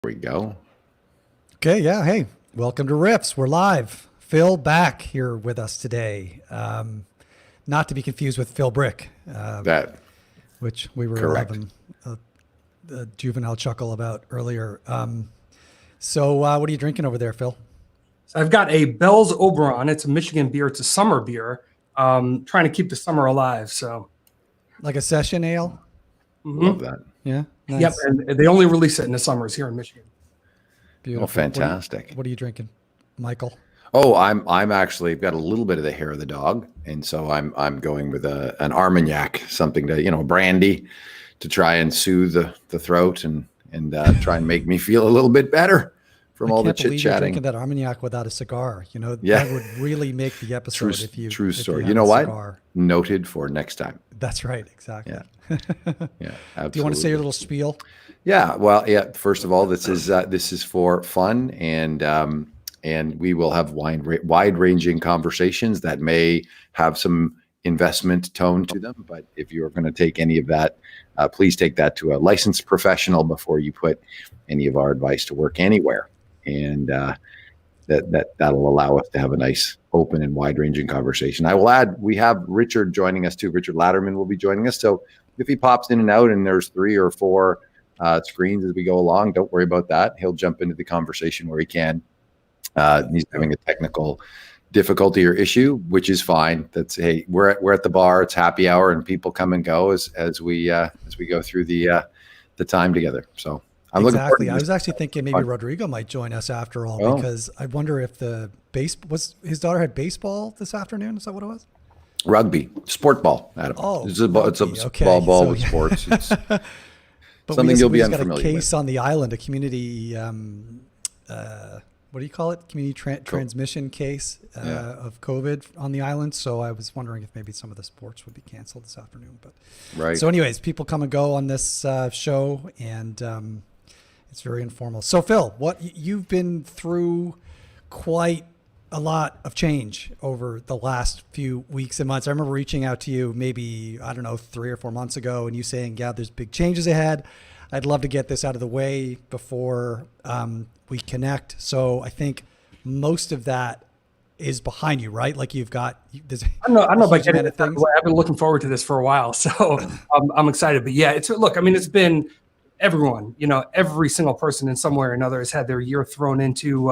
We go. Okay, yeah. Hey, welcome to Riffs. We're live. Phil back here with us today. Not to be confused with Phil Brick, That which we were correct. having a juvenile chuckle about earlier. So what are you drinking over there, Phil? So I've got a Bell's Oberon. It's a Michigan beer. It's a summer beer. Trying to keep the summer alive. So, Like a session ale? Love that. Yeah, yep. nice. And they only release it in the summers here in Michigan. Beautiful. Oh, fantastic. What are you drinking, Michael? Oh, I'm actually got a little bit of the hair of the dog, and so I'm going with an Armagnac, something to brandy, to try and soothe the throat and try and make me feel a little bit better from all the chit You're chatting. drinking that Armagnac without a cigar. Yeah. That would really make the episode True story. had You know a what? cigar. Noted for next time. That's right, exactly. Yeah. Yeah, absolutely. Do you want to say your little spiel? Yeah, well, yeah. First of all, this is for fun, and we will have wide-ranging conversations that may have some investment tone to them. But if you're going to take any of that, please take that to a licensed professional before you put any of our advice to work anywhere. And that'll allow us to have a nice, open, and wide-ranging conversation. I will add, we have Richard joining us too. Richard Latterman will be joining us. So if he pops in and out, and there's 3 or 4 screens as we go along, don't worry about that. He'll jump into the conversation where he can. He's having a technical difficulty or issue, which is fine. That's hey, we're at the bar. It's happy hour, and people come and go as we go through the time together. So I'm looking forward to this. I was actually thinking maybe Rodrigo might join us after all, because I wonder if his daughter had baseball this afternoon. Is that what it was? Rugby, sport ball, Adam. Oh, it's a okay. ball So, with yeah. sports. It's But something you'll be we just got a unfamiliar case with. on the island, a community, what do you call it? Community transmission case of COVID on the island. So I was wondering if maybe some of the sports would be canceled this afternoon. But Right. So anyways, people come and go on this show, and it's very informal. So Phil, you've been through quite a lot of change over the last few weeks and months. I remember reaching out to you maybe, 3 or 4 months ago, and you saying, yeah, there's big changes ahead. I'd love to get this out of the way before we connect. So I think most of that is behind you, right? Like you've got this. I don't know about getting of things. I've been looking forward to this for a while, so I'm excited. But yeah, it's been everyone, every single person in some way or another has had their year thrown into,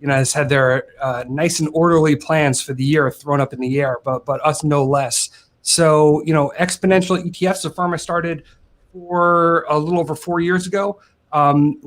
has had their nice and orderly plans for the year thrown up in the air, but us no less. So, Exponential ETFs, the firm I started for a little over 4 years ago.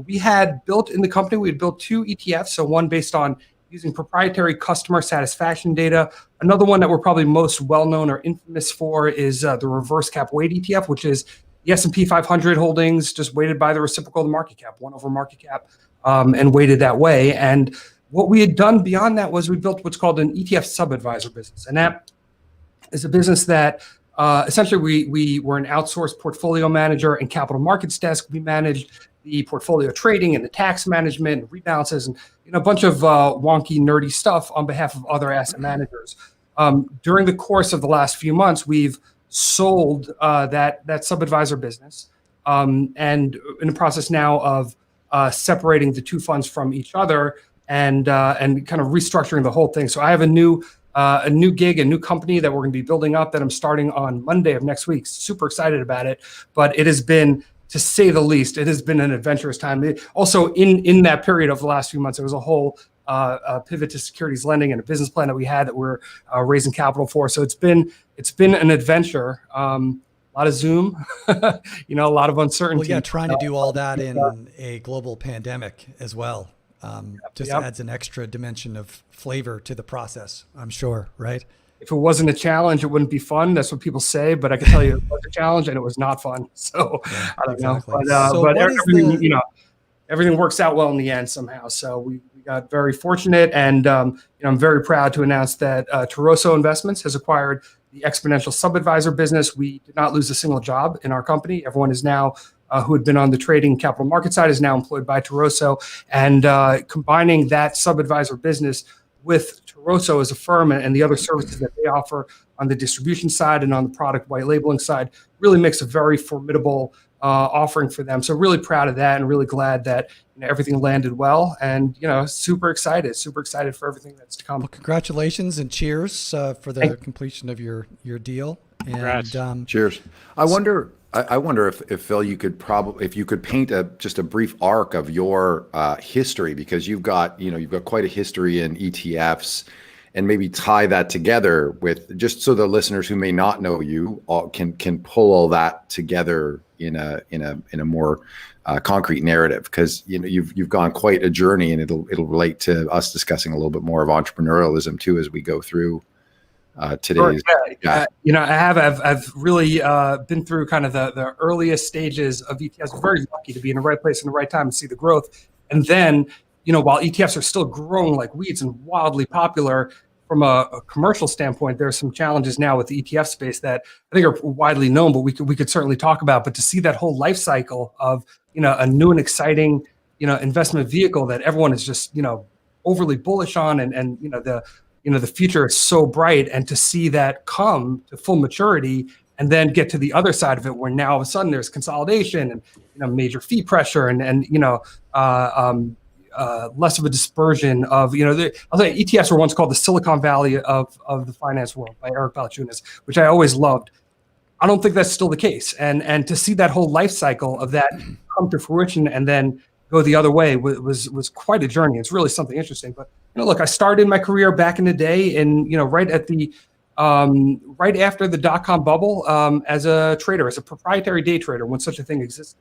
We had built in the company, we had built 2 ETFs. So one based on using proprietary customer satisfaction data. Another one that we're probably most well-known or infamous for is the reverse cap weight ETF, which is the S&P 500 holdings just weighted by the reciprocal of the market cap, 1 over market cap, and weighted that way. And what we had done beyond that was we built what's called an ETF sub-advisor business. And that is a business that essentially we were an outsourced portfolio manager and capital markets desk. We managed the portfolio trading and the tax management and rebalances and a bunch of wonky, nerdy stuff on behalf of other asset managers. During the course of the last few months, we've sold that sub-advisor business and in the process now of separating the 2 funds from each other and kind of restructuring the whole thing. So I have a new gig, a new company that we're going to be building up that I'm starting on Monday of next week. Super excited about it, but it has been, to say the least, it has been an adventurous time. Also, in that period of the last few months, there was a whole pivot to securities lending and a business plan that we had that we're raising capital for. So it's been an adventure. A lot of Zoom, a lot of uncertainty. Well, yeah, trying to do all that in a global pandemic as well. Just adds an extra dimension of flavor to the process, I'm sure, right? If it wasn't a challenge, it wouldn't be fun. That's what people say, but I can tell you it was a challenge and it was not fun. So yeah, I don't know, but everything works out well in the end somehow. So we got very fortunate, and I'm very proud to announce that Turoso Investments has acquired the Exponential sub-advisor business. We did not lose a single job in our company. Everyone is now who had been on the trading capital market side is now employed by Turoso, and combining that sub-advisor business with Turoso as a firm and the other services that they offer on the distribution side and on the product white labeling side really makes a very formidable offering for them. So really proud of that, and really glad that everything landed well, and super excited for everything that's to come. Well, congratulations and cheers for the completion of your deal. And cheers. I wonder if Phil, you could paint just a brief arc of your history, because you've got quite a history in ETFs, and maybe tie that together with, just so the listeners who may not know you can pull all that together in a more concrete narrative, because you've gone quite a journey, and it'll relate to us discussing a little bit more of entrepreneurialism too as we go through today's. Sure, I've really been through kind of the earliest stages of ETFs. I'm very lucky to be in the right place in the right time and see the growth. And then, while ETFs are still growing like weeds and wildly popular from a commercial standpoint, there are some challenges now with the ETF space that I think are widely known, but we could certainly talk about. But to see that whole life cycle of a new and exciting investment vehicle that everyone is just overly bullish on, and the future is so bright, and to see that come to full maturity and then get to the other side of it, where now all of a sudden there's consolidation and major fee pressure and less of a dispersion of, I'll say ETFs were once called the Silicon Valley of the finance world by Eric Balchunas, which I always loved. I don't think that's still the case. And to see that whole life cycle of that come to fruition and then go the other way was quite a journey. It's really something interesting. But look, I started my career back in the day, and right after the dot-com bubble, as a trader, as a proprietary day trader, when such a thing existed.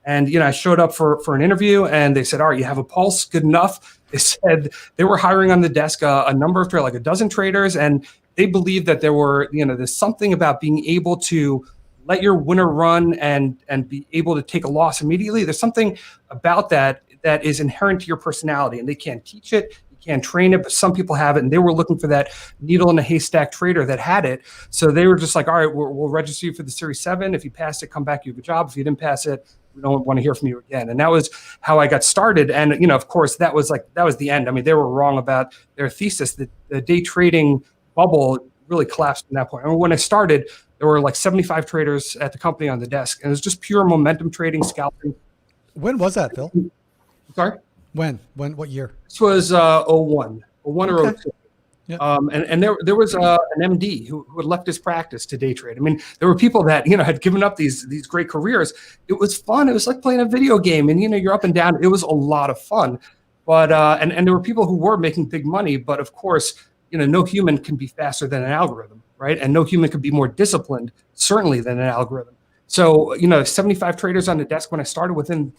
And I showed up for an interview, and they said, "All right, you have a pulse, good enough." They said they were hiring on the desk a number of traders, like a dozen traders, and they believed that there were, there's something about being able to let your winner run and be able to take a loss immediately. There's something about that is inherent to your personality, and they can't teach it. Can't train it, but some people have it, and they were looking for that needle in a haystack trader that had it. So they were just like, "All right, we'll register you for the Series 7. If you passed it, come back, you have a job. If you didn't pass it, we don't want to hear from you again." And that was how I got started. And of course, that was the end. I mean, they were wrong about their thesis. That the day trading bubble really collapsed from that point. I mean, when I started, there were like 75 traders at the company on the desk, and it was just pure momentum trading, scalping. When was that, Phil? Sorry? When? What year? This was 01 or Okay. 02. Yeah. And there was an MD who had left his practice to day trade. I mean, there were people that had given up these great careers. It was fun. It was like playing a video game, and you're up and down. It was a lot of fun. But and there were people who were making big money. But of course, no human can be faster than an algorithm, right? And no human could be more disciplined, certainly, than an algorithm. So 75 traders on the desk when I started. Within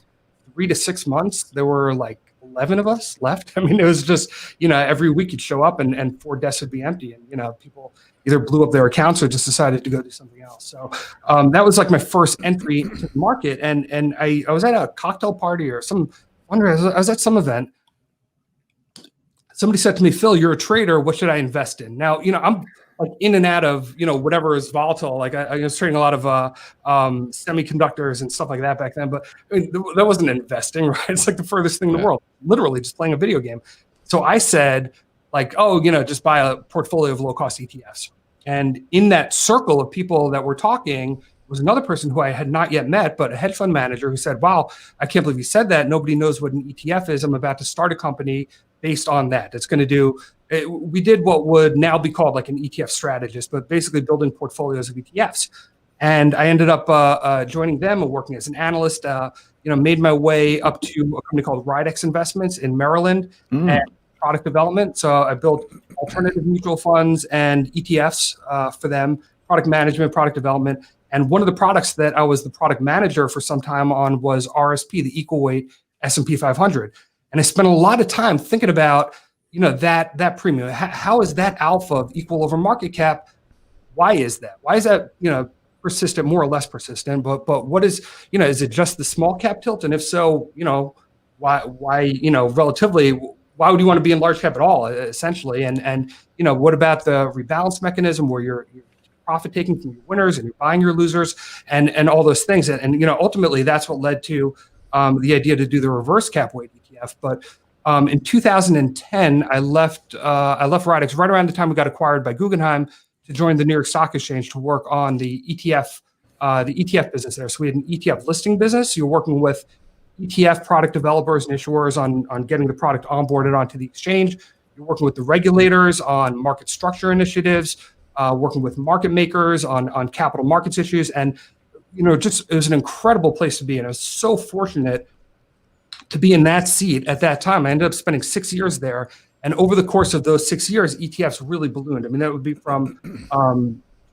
3 to 6 months, there were like 11 of us left. I mean, it was just, every week you'd show up and 4 desks would be empty, and, people either blew up their accounts or just decided to go do something else. So that was like my first entry into the market. And I was at a cocktail party or I was at some event. Somebody said to me, "Phil, you're a trader. What should I invest in?" Now, I'm like in and out of, whatever is volatile. Like I was trading a lot of semiconductors and stuff like that back then. But I mean, that wasn't investing, right? It's like the furthest thing in the world, literally just playing a video game. So I said, like, just buy a portfolio of low-cost ETFs. And in that circle of people that were talking was another person who I had not yet met, but a hedge fund manager who said, "Wow, I can't believe you said that. Nobody knows what an ETF is. I'm about to start a company based on that. It's going to do." We did what would now be called like an ETF strategist, but basically building portfolios of ETFs. And I ended up joining them and working as an analyst. Made my way up to a company called Ridex Investments in Maryland and product development. So I built alternative mutual funds and ETFs for them, product management, product development. And one of the products that I was the product manager for some time on was RSP, the equal weight S&P 500. And I spent a lot of time thinking about, that premium. How is that alpha of equal over market cap? Why is that? Why is that, persistent, more or less persistent? But what is, is it just the small cap tilt? And if so, why, relatively, why would you want to be in large cap at all, essentially? And what about the rebalance mechanism where you're profit taking from your winners and you're buying your losers and all those things? And ultimately that's what led to the idea to do the reverse cap weight ETF. But in 2010, I left Ridex right around the time we got acquired by Guggenheim to join the New York Stock Exchange to work on the ETF the ETF business there. So we had an ETF listing business. You're working with ETF product developers and issuers on getting the product onboarded onto the exchange. You're working with the regulators on market structure initiatives, working with market makers on capital markets issues. And, just it was an incredible place to be. And I was so fortunate to be in that seat at that time. I ended up spending 6 years there. And over the course of those 6 years, ETFs really ballooned. I mean, that would be from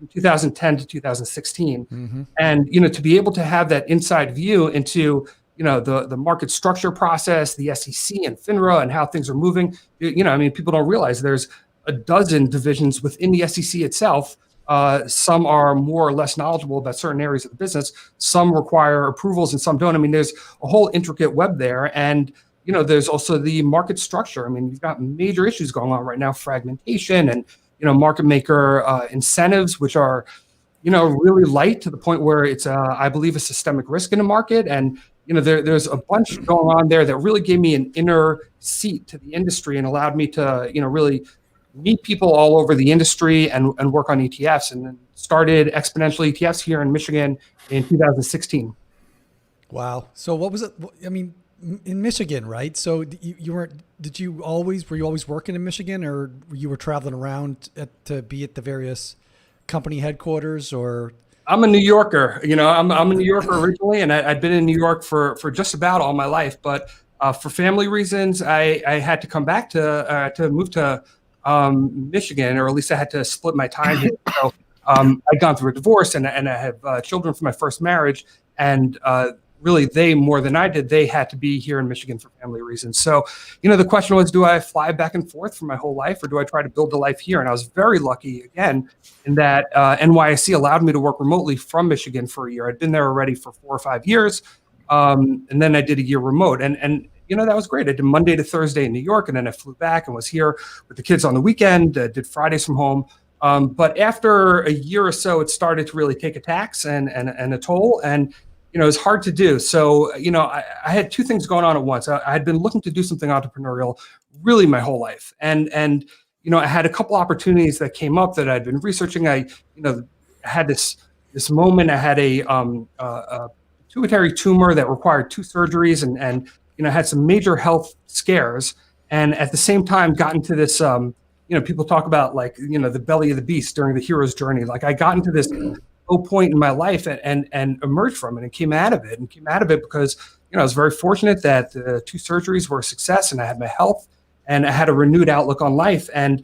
2010 to 2016. Mm-hmm. And, to be able to have that inside view into, the market structure process, the SEC and FINRA and how things are moving, people don't realize there's a dozen divisions within the SEC itself. Some are more or less knowledgeable about certain areas of the business. Some require approvals and some don't. I mean, there's a whole intricate web there. And, there's also the market structure. I mean, you've got major issues going on right now, fragmentation and, market maker incentives, which are, really light to the point where it's, I believe, a systemic risk in the market. And, there's a bunch going on there that really gave me an inner seat to the industry and allowed me to, really meet people all over the industry and work on ETFs, and then started Exponential ETFs here in Michigan in 2016. Wow. So what was it? I mean, in Michigan, right? So were you always working in Michigan, or you were traveling around to be at the various company headquarters? Or I'm a New Yorker, I'm a New Yorker originally, and I'd been in New York for just about all my life. But for family reasons, I had to come back to move to Michigan, or at least I had to split my time here. So I'd gone through a divorce, and I have children from my first marriage, and really they, more than I did, they had to be here in Michigan for family reasons. So, the question was, do I fly back and forth for my whole life, or do I try to build a life here? And I was very lucky, again, in that NYSE allowed me to work remotely from Michigan for a year. I'd been there already for 4 or 5 years. And then I did a year remote, and that was great. I did Monday to Thursday in New York, and then I flew back and was here with the kids on the weekend, did Fridays from home. But after a year or so, it started to really take a tax and a toll, and it was hard to do. So, I had 2 things going on at once. I had been looking to do something entrepreneurial really my whole life. And I had a couple opportunities that came up that I'd been researching. I had this moment. I had a pituitary tumor that required 2 surgeries and had some major health scares. And at the same time, got into this, people talk about the belly of the beast during the hero's journey. Like, I got into this low point in my life and emerged from it and came out of it because, I was very fortunate that the 2 surgeries were a success, and I had my health and I had a renewed outlook on life. And,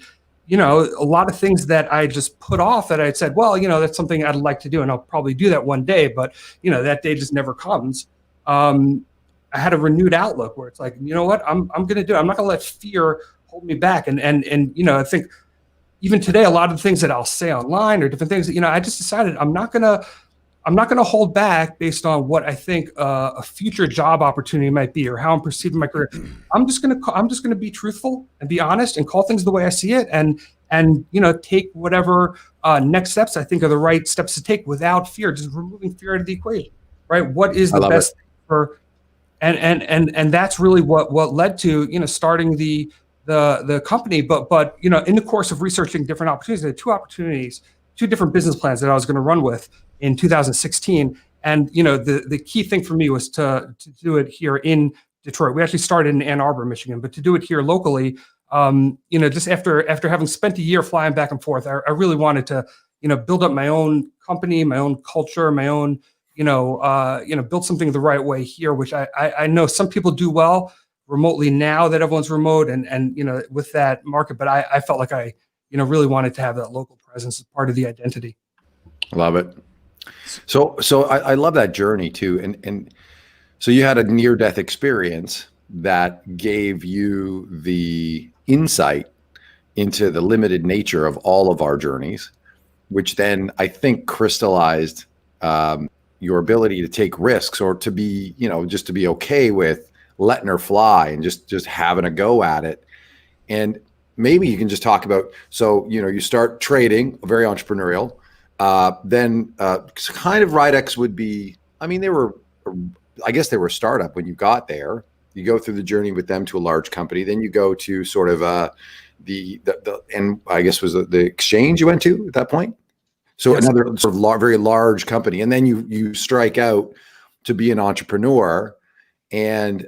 a lot of things that I just put off that I'd said, well, that's something I'd like to do, and I'll probably do that one day, but, that day just never comes. I had a renewed outlook where it's like, what, I'm going to do it. I'm not going to let fear hold me back. And I think even today, a lot of the things that I'll say online or different things that, I just decided I'm not going to hold back based on what I think a future job opportunity might be or how I'm perceiving my career. I'm just going to be truthful and be honest and call things the way I see it, and take whatever next steps I think are the right steps to take without fear, just removing fear out of the equation, right? What is the best thing for, and that's really what led to, starting the company. But in the course of researching different opportunities, there were 2 different business plans that I was going to run with in 2016. And, the key thing for me was to do it here in Detroit. We actually started in Ann Arbor, Michigan, but to do it here locally, just after having spent a year flying back and forth, I really wanted to, build up my own company, my own culture, my own, build something the right way here, which I know some people do well remotely now that everyone's remote and with that market, but I felt like I really wanted to have that local presence as part of the identity. Love it. So I love that journey too. And so you had a near-death experience that gave you the insight into the limited nature of all of our journeys, which then I think crystallized your ability to take risks, or to be, just to be okay with letting her fly and just having a go at it. And maybe you can just talk about, so, you start trading, very entrepreneurial, then kind of Ridex would be, I mean, they were a startup when you got there. You go through the journey with them to a large company. Then you go to sort of and I guess was the exchange you went to at that point? So Yes. another sort of very large company, and then you strike out to be an entrepreneur. And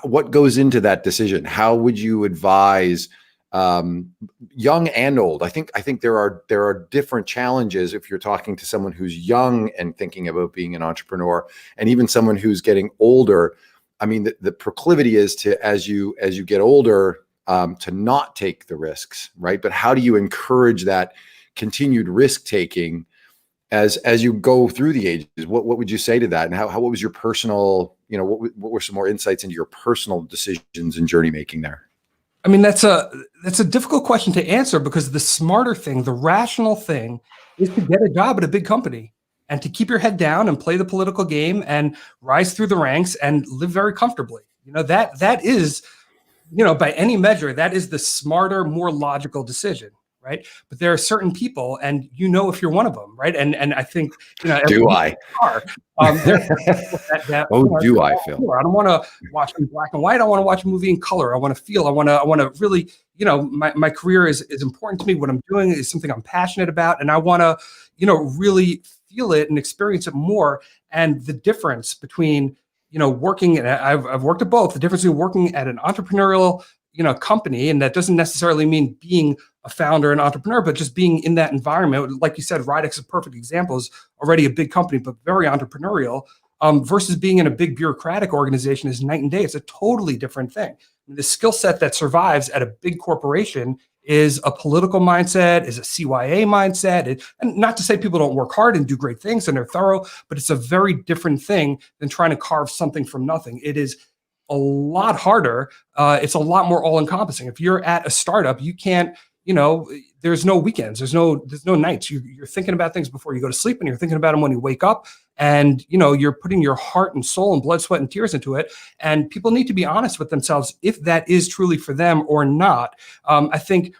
what goes into that decision? How would you advise young and old? I think there are different challenges if you're talking to someone who's young and thinking about being an entrepreneur, and even someone who's getting older. I mean, the proclivity is to, as you get older, to not take the risks, right? But how do you encourage that continued risk taking as you go through the ages? What would you say to that? And what was your personal, what were some more insights into your personal decisions and journey making there? I mean, that's a difficult question to answer, because the smarter thing, the rational thing, is to get a job at a big company and to keep your head down and play the political game and rise through the ranks and live very comfortably. That is, by any measure, that is the smarter, more logical decision, right? But there are certain people, and if you're one of them, right? And I think, do I? Are, do I, Phil? I don't want to watch in black and white. I want to watch a movie in color. I want to feel. I want to really, my career is important to me. What I'm doing is something I'm passionate about, and I want to, really feel it and experience it more. And the difference between, working, and I've worked at both. The difference between working at an entrepreneurial, company, and that doesn't necessarily mean being a founder and entrepreneur, but just being in that environment. Like you said, Ridex is a perfect example, is already a big company, but very entrepreneurial, versus being in a big bureaucratic organization is night and day. It's a totally different thing. The skill set that survives at a big corporation is a political mindset, is a CYA mindset. And not to say people don't work hard and do great things and they're thorough, but it's a very different thing than trying to carve something from nothing. It is a lot harder. It's a lot more all-encompassing. If you're at a startup, you can't, there's no weekends, there's no nights. You're thinking about things before you go to sleep, and you're thinking about them when you wake up, and you're putting your heart and soul and blood, sweat, and tears into it. And people need to be honest with themselves if that is truly for them or not. I think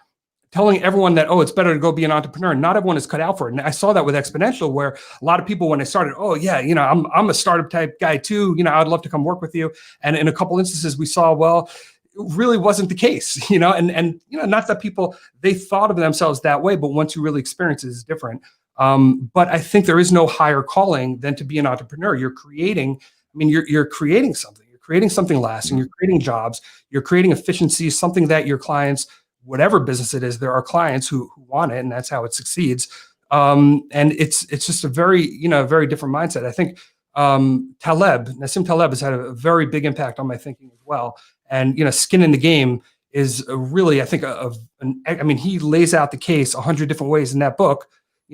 telling everyone that, it's better to go be an entrepreneur, not everyone is cut out for it. And I saw that with Exponential, where a lot of people, when they started, I'm a startup type guy too, I'd love to come work with you. And in a couple instances we saw, well, it really wasn't the case, and not that people, they thought of themselves that way, but once you really experience it, it's different. But I think there is no higher calling than to be an entrepreneur. You're creating something. You're creating something lasting. You're creating jobs. You're creating efficiencies, something that your clients, whatever business it is, there are clients who want it, and that's how it succeeds. And it's just a very, very different mindset. I think Nassim Taleb has had a very big impact on my thinking as well. And, skin in the game is really, I think, he lays out the case 100 different ways in that book,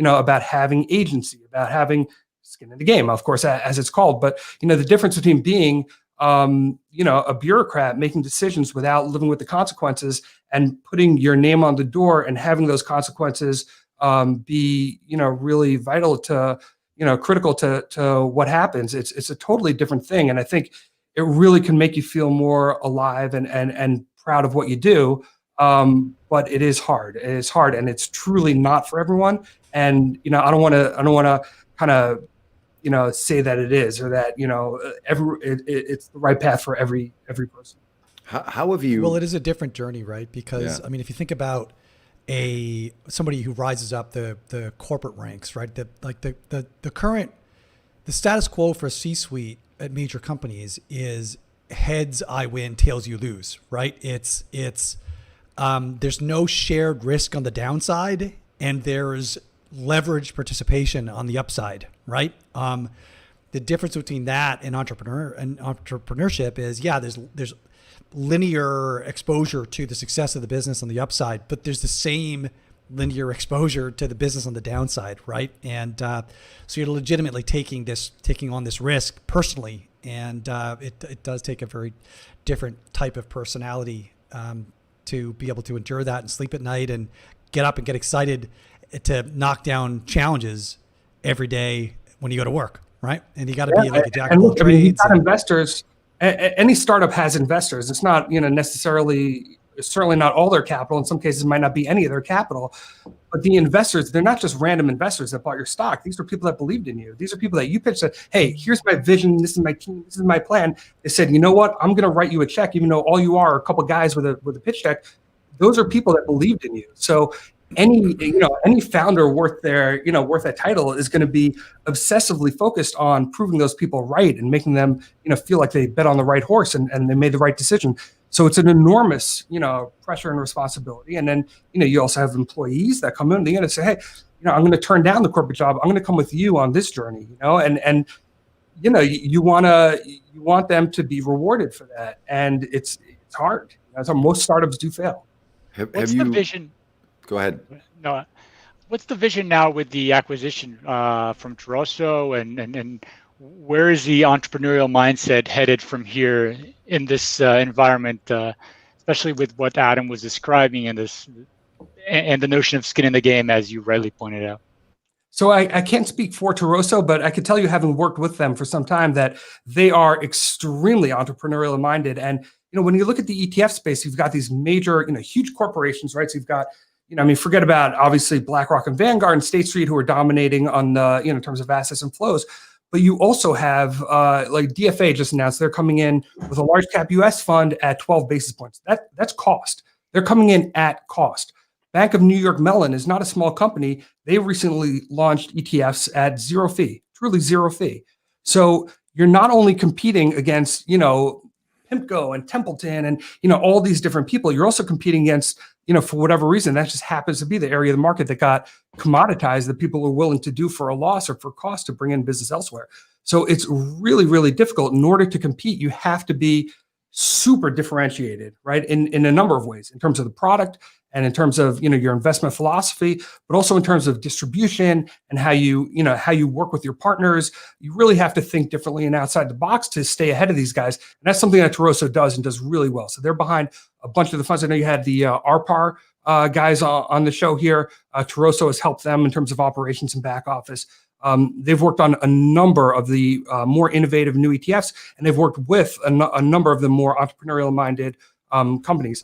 about having agency, about having skin in the game, of course, as it's called. But, the difference between being, a bureaucrat making decisions without living with the consequences, and putting your name on the door and having those consequences be, really vital to, critical to what happens. It's a totally different thing. And I think it really can make you feel more alive and proud of what you do. But it is hard. It is hard, and it's truly not for everyone. And, I don't want to kind of, say that it is, or that, it's the right path for every person. How have you? Well, it is a different journey, right? Because Yeah. I mean, if you think about somebody who rises up the corporate ranks, right? The status quo for C-suite at major companies is heads I win, tails you lose, right? It's there's no shared risk on the downside, and there's leveraged participation on the upside, right? The difference between that and entrepreneurship is, there's linear exposure to the success of the business on the upside, but there's the same linear exposure to the business on the downside, right? And so you're legitimately taking on this risk personally, and it does take a very different type of personality to be able to endure that and sleep at night and get up and get excited to knock down challenges every day when you go to work, right? And you got to be like a jack of all trades. You've got investors. Any startup has investors. It's not, necessarily, certainly not all their capital. In some cases, it might not be any of their capital. But the investors, they're not just random investors that bought your stock. These are people that believed in you. These are people that you pitched, said, hey, here's my vision. This is my team. This is my plan. They said, you know what? I'm going to write you a check, even though all you are a couple guys with a pitch deck. Those are people that believed in you. So any founder worth that title is going to be obsessively focused on proving those people right and making them, feel like they bet on the right horse and they made the right decision. So it's an enormous, pressure and responsibility. And then, you also have employees that come in, they're going to say, hey, I'm going to turn down the corporate job. I'm going to come with you on this journey, and you want them to be rewarded for that. And it's hard. That's how most startups do fail. What's the vision? Go ahead. No, what's the vision now with the acquisition from Turoso, and where is the entrepreneurial mindset headed from here in this environment, especially with what Adam was describing and the notion of skin in the game, as you rightly pointed out? So I can't speak for Turoso, but I can tell you, having worked with them for some time, that they are extremely entrepreneurial minded. And when you look at the ETF space, you've got these major, huge corporations, right? So you've got, forget about obviously BlackRock and Vanguard and State Street, who are dominating on the, in terms of assets and flows. But you also have like DFA just announced they're coming in with a large cap US fund at 12 basis points. That's cost. They're coming in at cost. Bank of New York Mellon is not a small company. They recently launched ETFs at zero fee, truly zero fee. So you're not only competing against, PIMCO and Templeton and, all these different people, you're also competing against, for whatever reason, that just happens to be the area of the market that got commoditized, that people are willing to do for a loss or for cost to bring in business elsewhere. So it's really, really difficult. In order to compete, you have to be super differentiated, right? In a number of ways, in terms of the product and in terms of, your investment philosophy, but also in terms of distribution and how you work with your partners. You really have to think differently and outside the box to stay ahead of these guys. And that's something that Turoso does and does really well. So they're behind a bunch of the funds. I know you had the RPAR guys on the show here. Turoso has helped them in terms of operations and back office. They've worked on a number of the more innovative new ETFs, and they've worked with a number of the more entrepreneurial-minded companies.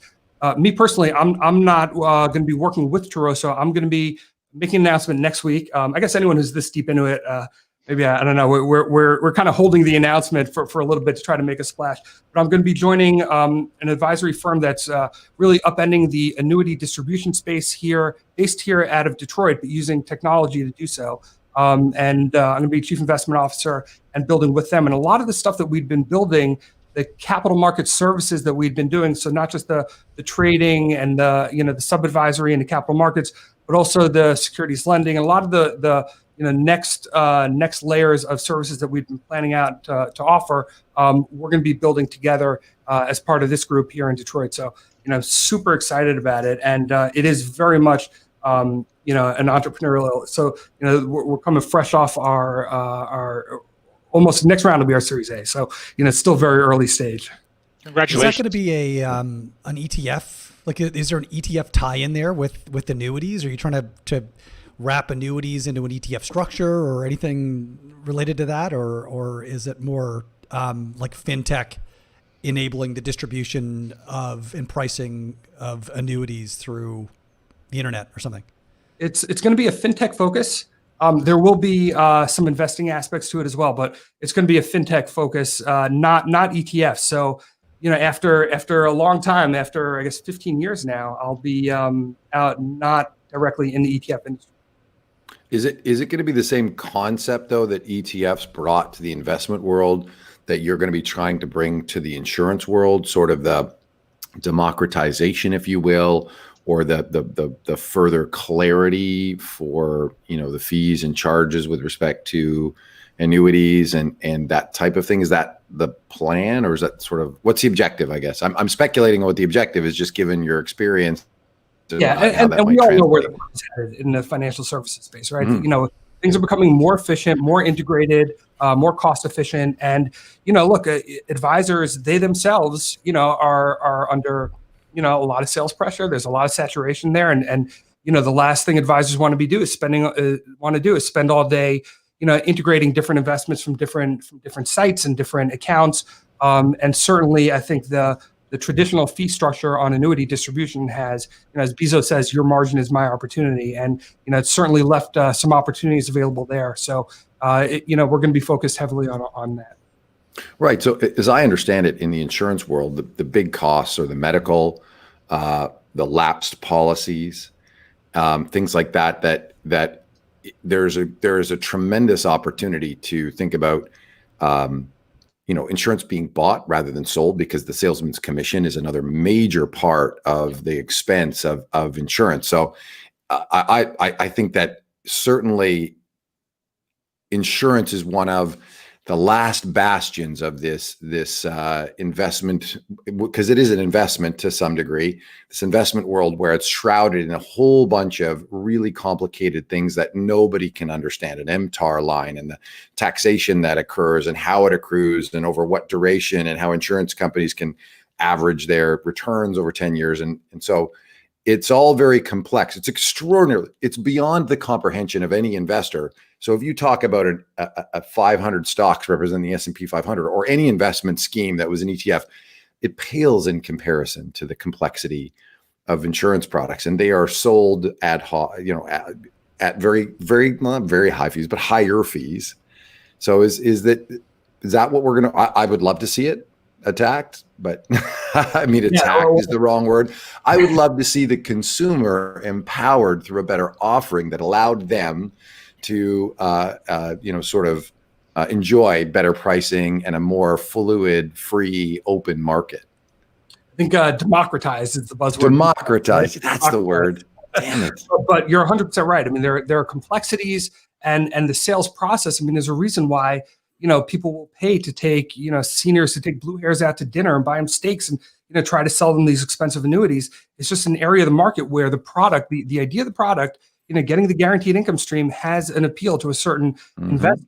Me personally, I'm not going to be working with Turoso. I'm going to be making an announcement next week. I guess anyone who's this deep into it, maybe I don't know. We're kind of holding the announcement for a little bit to try to make a splash. But I'm going to be joining an advisory firm that's really upending the annuity distribution space here, based here out of Detroit, but using technology to do so. And I'm going to be chief investment officer and building with them. And a lot of the stuff that we've been building, the capital market services that we've been doing, so not just the trading and the sub-advisory and the capital markets, but also the securities lending and a lot of the next layers of services that we've been planning out to offer, we're going to be building together as part of this group here in Detroit. So, super excited about it. And it is very much an entrepreneurial. So, we're coming fresh off our almost next round will be our Series A. So, it's still very early stage. Congratulations. Is that going to be an ETF? Like, is there an ETF tie in there with annuities? Are you trying to wrap annuities into an ETF structure or anything related to that? Or is it more like fintech enabling the distribution of and pricing of annuities through the internet or something? It's going to be a fintech focus. There will be some investing aspects to it as well, but it's going to be a fintech focus, not ETFs. So, after a long time, after I guess 15 years now, I'll be out not directly in the ETF industry. Is it going to be the same concept though that ETFs brought to the investment world that you're going to be trying to bring to the insurance world, sort of the democratization, if you will, or the further clarity for the fees and charges with respect to annuities and that type of thing? Is that the plan, or is that sort of what's the objective? I guess I'm speculating on what the objective is, just given your experience. Yeah, and we all know where the market's headed in the financial services space, right? Mm-hmm. Things are becoming more efficient, more integrated, more cost efficient, and look, advisors, they themselves, are under a lot of sales pressure. There's a lot of saturation there, and the last thing advisors want to do is spend all day integrating different investments from different sites and different accounts. And certainly, I think the traditional fee structure on annuity distribution has, as Bezos says, your margin is my opportunity, and it's certainly left some opportunities available there. So we're going to be focused heavily on that. Right. So as I understand it, in the insurance world, the big costs are the medical, the lapsed policies, things like that. That there is a tremendous opportunity to think about, insurance being bought rather than sold, because the salesman's commission is another major part of the expense of insurance. So I think that certainly insurance is one of the last bastions of this investment, because it is an investment to some degree, this investment world where it's shrouded in a whole bunch of really complicated things that nobody can understand, an MTAR line and the taxation that occurs and how it accrues and over what duration, and how insurance companies can average their returns over 10 years. And so it's all very complex. It's extraordinary. It's beyond the comprehension of any investor. So if you talk about a 500 stocks representing the S&P 500 or any investment scheme that was an ETF, it pales in comparison to the complexity of insurance products. And they are sold at at very, very, not very high fees, but higher fees. So is that what we're going to, I would love to see it attacked, but I mean, attacked is the wrong word. I would love to see the consumer empowered through a better offering that allowed them to, enjoy better pricing and a more fluid, free, open market. I think democratize is the buzzword. Democratize, that's the word. Damn it. But you're 100% right. I mean, there are complexities and the sales process. I mean, there's a reason why people will pay to take, seniors to take blue hairs out to dinner and buy them steaks and, try to sell them these expensive annuities. It's just an area of the market where the product, the idea of the product, getting the guaranteed income stream has an appeal to a certain investor.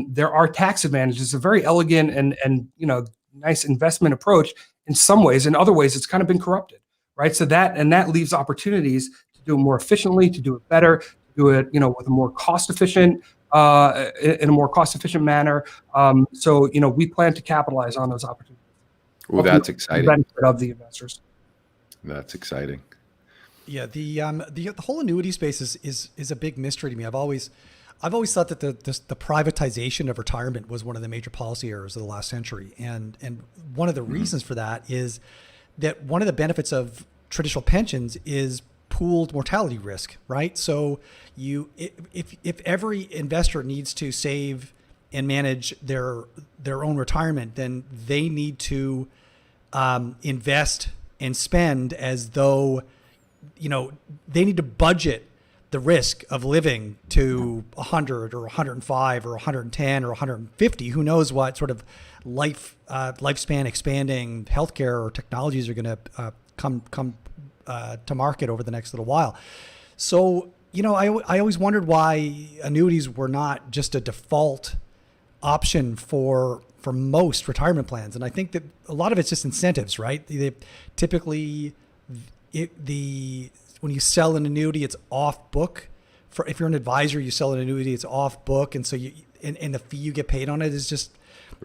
There are tax advantages. It's a very elegant and nice investment approach in some ways. In other ways, it's kind of been corrupted, right? So that leaves opportunities to do it more efficiently, to do it better, to do it, with a more cost efficient, in a more cost-efficient manner. So we plan to capitalize on those opportunities. Well, that's exciting. The benefit of the investors. That's exciting. Yeah, the whole annuity space is a big mystery to me. I've always thought that the privatization of retirement was one of the major policy errors of the last century, and one of the reasons for that is that one of the benefits of traditional pensions is pooled mortality risk, right? So if every investor needs to save and manage their own retirement, then they need to invest and spend as though they need to budget the risk of living to 100 or 105 or 110 or 150. Who knows what sort of lifespan expanding healthcare or technologies are going to come to market over the next little while. So, I always wondered why annuities were not just a default option for most retirement plans. And I think that a lot of it's just incentives, right? Typically, when you sell an annuity, it's off book. If you're an advisor, you sell an annuity, it's off book. And so and the fee you get paid on it is just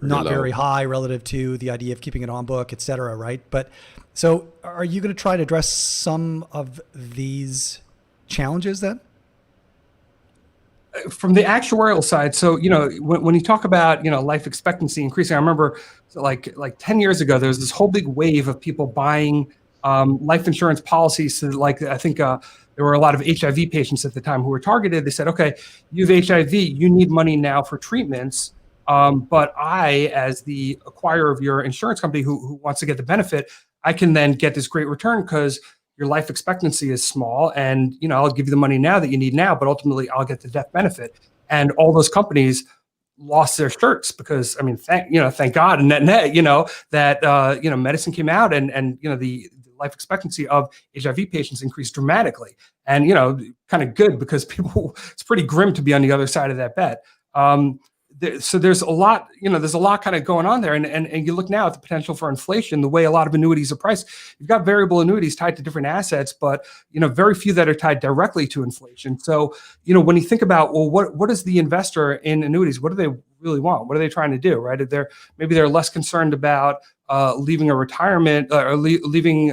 not very high relative to the idea of keeping it on book, et cetera, right? But so are you going to try to address some of these challenges then? From the actuarial side, so when you talk about life expectancy increasing, I remember like 10 years ago there was this whole big wave of people buying life insurance policies. So I think there were a lot of HIV patients at the time who were targeted. They said, okay, you have HIV, you need money now for treatments, but I, as the acquirer of your insurance company who wants to get the benefit, I can then get this great return because your life expectancy is small, and I'll give you the money now that you need now, but ultimately I'll get the death benefit. And all those companies lost their shirts because thank God and net that medicine came out and the life expectancy of HIV patients increased dramatically, and kind of good because it's pretty grim to be on the other side of that bet. So there's a lot, kind of going on there. And you look now at the potential for inflation, the way a lot of annuities are priced. You've got variable annuities tied to different assets, but, very few that are tied directly to inflation. So, when you think about, well, what is the investor in annuities? What do they really want? What are they trying to do, right? Maybe they're less concerned about leaving a retirement or leaving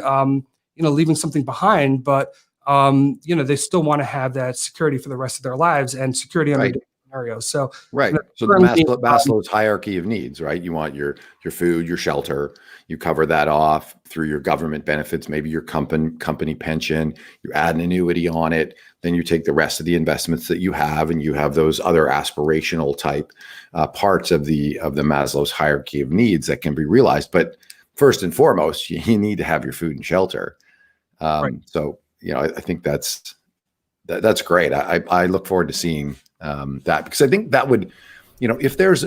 something behind, but, they still want to have that security for the rest of their lives and security under scenarios. So right. So the Maslow's hierarchy of needs, right? You want your food, your shelter. You cover that off through your government benefits, maybe your company pension. You add an annuity on it. Then you take the rest of the investments that you have, and you have those other aspirational type parts of the Maslow's hierarchy of needs that can be realized. But first and foremost, you need to have your food and shelter. Right. So, I think that's great. I look forward to seeing that, because I think that would, if there's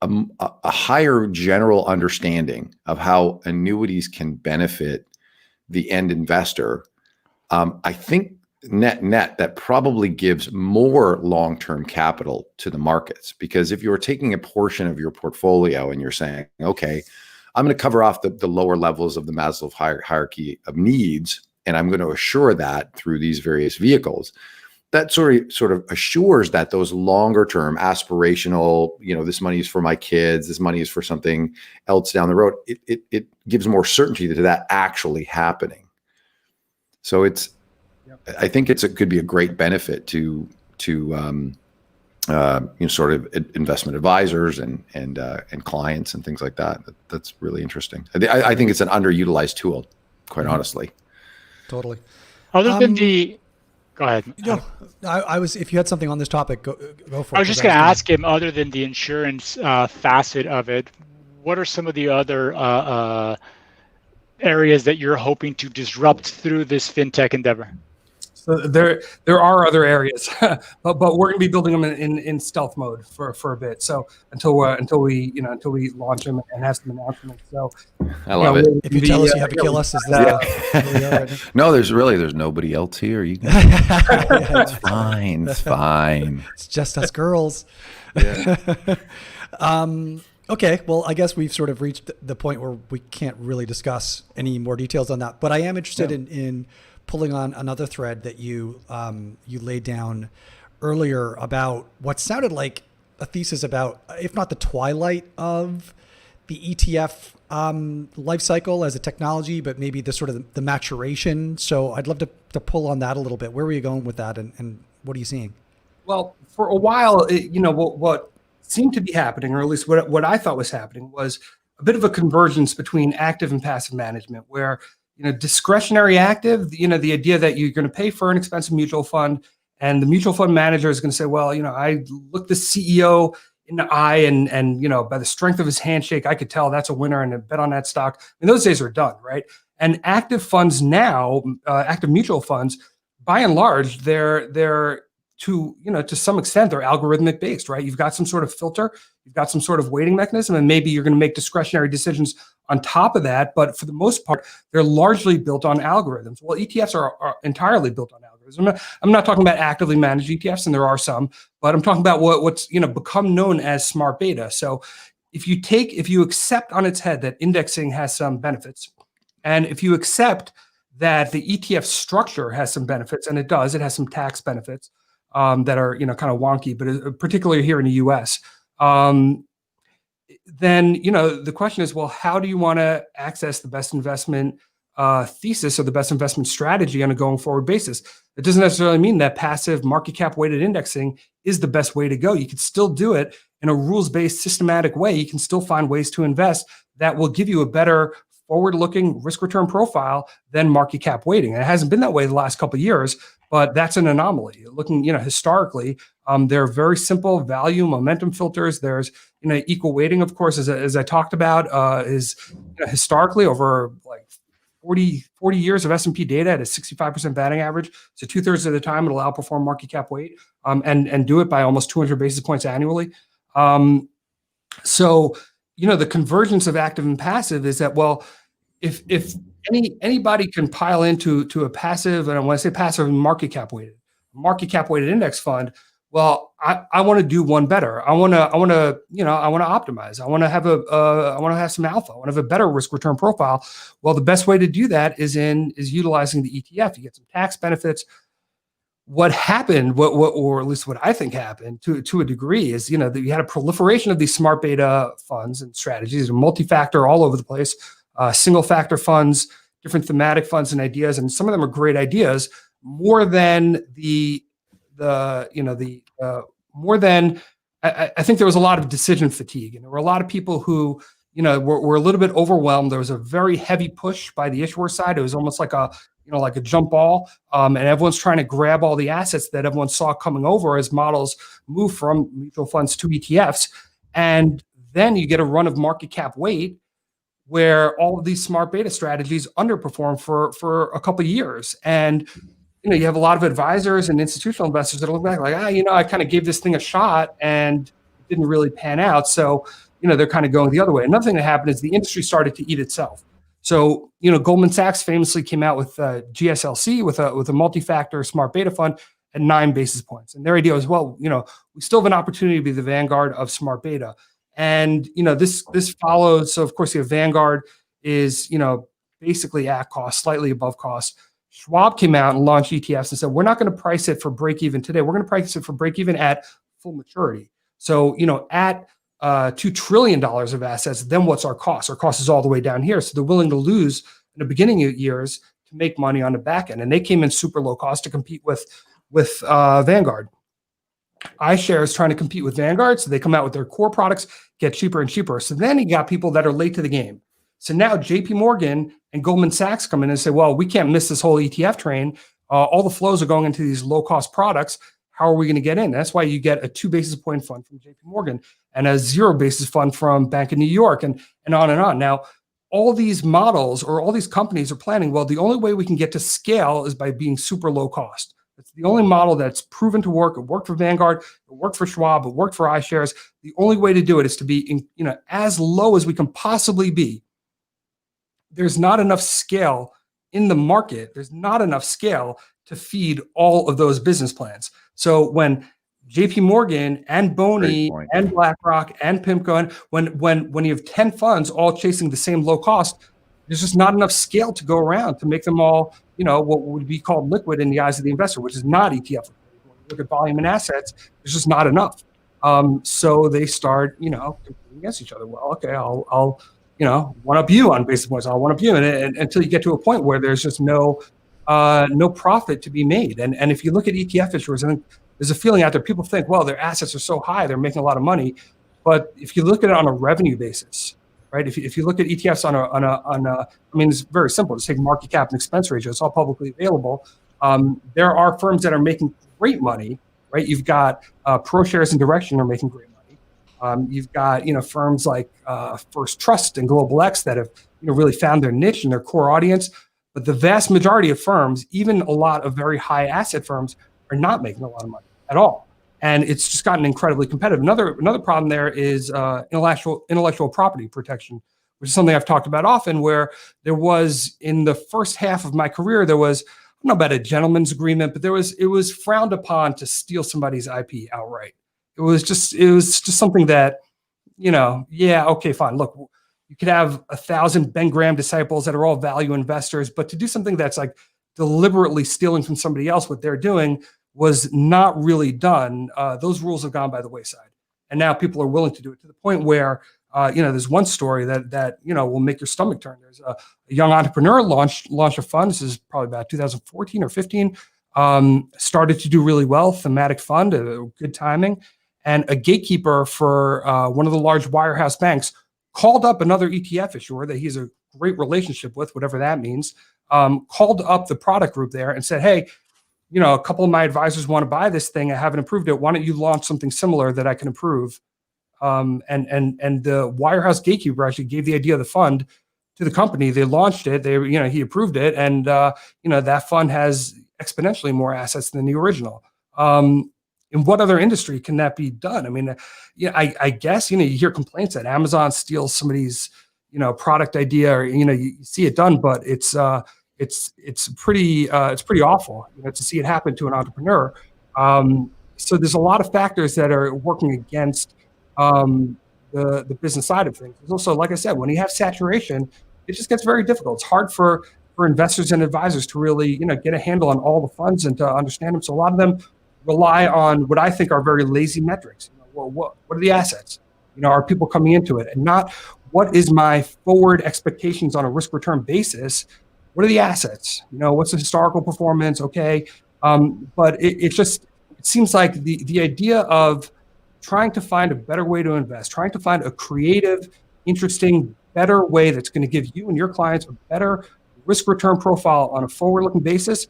a higher general understanding of how annuities can benefit the end investor, I think net that probably gives more long-term capital to the markets. Because if you're taking a portion of your portfolio and you're saying, okay, I'm going to cover off the lower levels of the Maslow hierarchy of needs, and I'm going to assure that through these various vehicles, that sort of assures that those longer term aspirational, this money is for my kids, this money is for something else down the road. It gives more certainty to that actually happening. So I think it could be a great benefit to sort of investment advisors and clients and things like that. That's really interesting. I think it's an underutilized tool, quite honestly. Totally. Other than go ahead. I was, if you had something on this topic, go for it. I was just going to ask him, other than the insurance facet of it, what are some of the other areas that you're hoping to disrupt through this fintech endeavor? So there are other areas, but we're going to be building them in stealth mode for a bit. So until we launch them and have some announcements. So I love it. If you tell us you have to kill us, is that where we are right now? No, there's nobody else here. You can, it's fine. It's fine. It's just us girls. Yeah. Okay, well, I guess we've sort of reached the point where we can't really discuss any more details on that. But I am interested in pulling on another thread that you laid down earlier about what sounded like a thesis about, if not the twilight of the ETF life cycle as a technology, but maybe the sort of the maturation. So I'd love to pull on that a little bit. Where were you going with that, and what are you seeing? Well, for a while, what seemed to be happening, or at least what I thought was happening, was a bit of a convergence between active and passive management, where discretionary active, the idea that you're going to pay for an expensive mutual fund, and the mutual fund manager is going to say, well, I look the CEO in the eye, and by the strength of his handshake, I could tell that's a winner, and I bet on that stock. Those days are done, right? And active funds now, active mutual funds, by and large, they're to some extent, they're algorithmic based, right? You've got some sort of filter, you've got some sort of weighting mechanism, and maybe you're going to make discretionary decisions on top of that. But for the most part, they're largely built on algorithms. Well, ETFs are entirely built on algorithms. I'm not talking about actively managed ETFs, and there are some, but I'm talking about what's become known as smart beta. So if you accept on its head that indexing has some benefits, and if you accept that the ETF structure has some benefits, and it does, it has some tax benefits that are kind of wonky, but particularly here in the U.S. Then the question is, well, how do you want to access the best investment thesis or the best investment strategy on a going forward basis? It doesn't necessarily mean that passive market cap weighted indexing is the best way to go. You can still do it in a rules-based, systematic way. You can still find ways to invest that will give you a better forward-looking risk-return profile than market cap weighting. And it hasn't been that way the last couple of years, but that's an anomaly. Looking, historically, there are very simple value momentum filters. There's, equal weighting, of course, as I talked about, is historically over like 40 years of S&P data at a 65% batting average. So 2/3 of the time it'll outperform market cap weight, and do it by almost 200 basis points annually. So the convergence of active and passive is that, well, if anybody can pile into a passive, and when I say passive, market cap weighted index fund, well, I want to do one better. I want to optimize. I want to have some alpha. I want to have a better risk return profile. Well, the best way to do that is utilizing the ETF. You get some tax benefits. What happened, or at least what I think happened to a degree, is that you had a proliferation of these smart beta funds and strategies, multi-factor all over the place, single factor funds, different thematic funds and ideas, and some of them are great ideas, more than the more than I think there was a lot of decision fatigue, and there were a lot of people who, were a little bit overwhelmed. There was a very heavy push by the issuer side. It was almost like a jump ball, and everyone's trying to grab all the assets that everyone saw coming over as models move from mutual funds to ETFs, and then you get a run of market cap weight where all of these smart beta strategies underperform for a couple of years. And you have a lot of advisors and institutional investors that look back like, I kind of gave this thing a shot and it didn't really pan out. So, they're kind of going the other way. Another thing that happened is the industry started to eat itself. So, Goldman Sachs famously came out with GSLC with a multi-factor smart beta fund at 9 basis points. And their idea was, well, we still have an opportunity to be the vanguard of smart beta. And, this follows. So of course you have Vanguard is, basically at cost, slightly above cost. Schwab came out and launched ETFs and said, we're not going to price it for break even today. We're going to price it for break even at full maturity. So, at $2 trillion of assets, then what's our cost? Our cost is all the way down here. So they're willing to lose in the beginning of years to make money on the back end. And they came in super low cost to compete with Vanguard. iShares trying to compete with Vanguard. So they come out with their core products, get cheaper and cheaper. So then you got people that are late to the game. So now JP Morgan and Goldman Sachs come in and say, well, we can't miss this whole ETF train. All the flows are going into these low cost products. How are we going to get in? That's why you get a 2 basis point fund from JP Morgan and a 0 basis fund from Bank of New York and on and on. Now, all these models or all these companies are planning, well, the only way we can get to scale is by being super low cost. It's the only model that's proven to work. It worked for Vanguard. It worked for Schwab. It worked for iShares. The only way to do it is to be as low as we can possibly be. There's not enough scale in the market. There's not enough scale to feed all of those business plans. So when JP Morgan and Boney and BlackRock and PIMCO, and when you have 10 funds all chasing the same low cost, there's just not enough scale to go around to make them all, what would be called liquid in the eyes of the investor, which is not ETF. When you look at volume and assets, there's just not enough. So they start, competing against each other. Well, okay, I'll one up you on basis points. I'll one up you, and until you get to a point where there's just no profit to be made. And if you look at ETF issuers, I think there's a feeling out there. People think, well, their assets are so high, they're making a lot of money. But if you look at it on a revenue basis, right? If you look at ETFs on a, it's very simple. Just take market cap and expense ratio. It's all publicly available. There are firms that are making great money, right? You've got ProShares and Direction are making great money. You've got firms like First Trust and Global X that have really found their niche and their core audience. But the vast majority of firms, even a lot of very high asset firms, are not making a lot of money at all. And it's just gotten incredibly competitive. Another problem there is intellectual property protection, which is something I've talked about often, where there was, in the first half of my career, there was, I don't know about a gentleman's agreement, but it was frowned upon to steal somebody's IP outright. It was just something that, okay, fine. Look, you could have 1,000 Ben Graham disciples that are all value investors, but to do something that's like deliberately stealing from somebody else, what they're doing was not really done. Those rules have gone by the wayside, and now people are willing to do it to the point where, there's one story that will make your stomach turn. There's a young entrepreneur launched a fund. This is probably about 2014 or 15. Started to do really well. Thematic fund, good timing, and a gatekeeper for one of the large wirehouse banks called up another ETF issuer that he has a great relationship with, whatever that means. Called up the product group there and said, hey, a couple of my advisors want to buy this thing. I haven't approved it. Why don't you launch something similar that I can approve? And the wirehouse gatekeeper actually gave the idea of the fund to the company. They launched it. He approved it, and that fund has exponentially more assets than the original. In what other industry can that be done? I guess you hear complaints that Amazon steals somebody's product idea, or you see it done, but it's pretty awful to see it happen to an entrepreneur. So there's a lot of factors that are working against the business side of things. There's also, like I said, when you have saturation, it just gets very difficult. It's hard for investors and advisors to really get a handle on all the funds and to understand them. So a lot of them rely on what I think are very lazy metrics. Well, what are the assets? Are people coming into it? And not what is my forward expectations on a risk return basis? What are the assets? What's the historical performance? Okay. But it's just, it seems like the idea of trying to find a better way to invest, trying to find a creative, interesting, better way that's going to give you and your clients a better risk return profile on a forward-looking basis,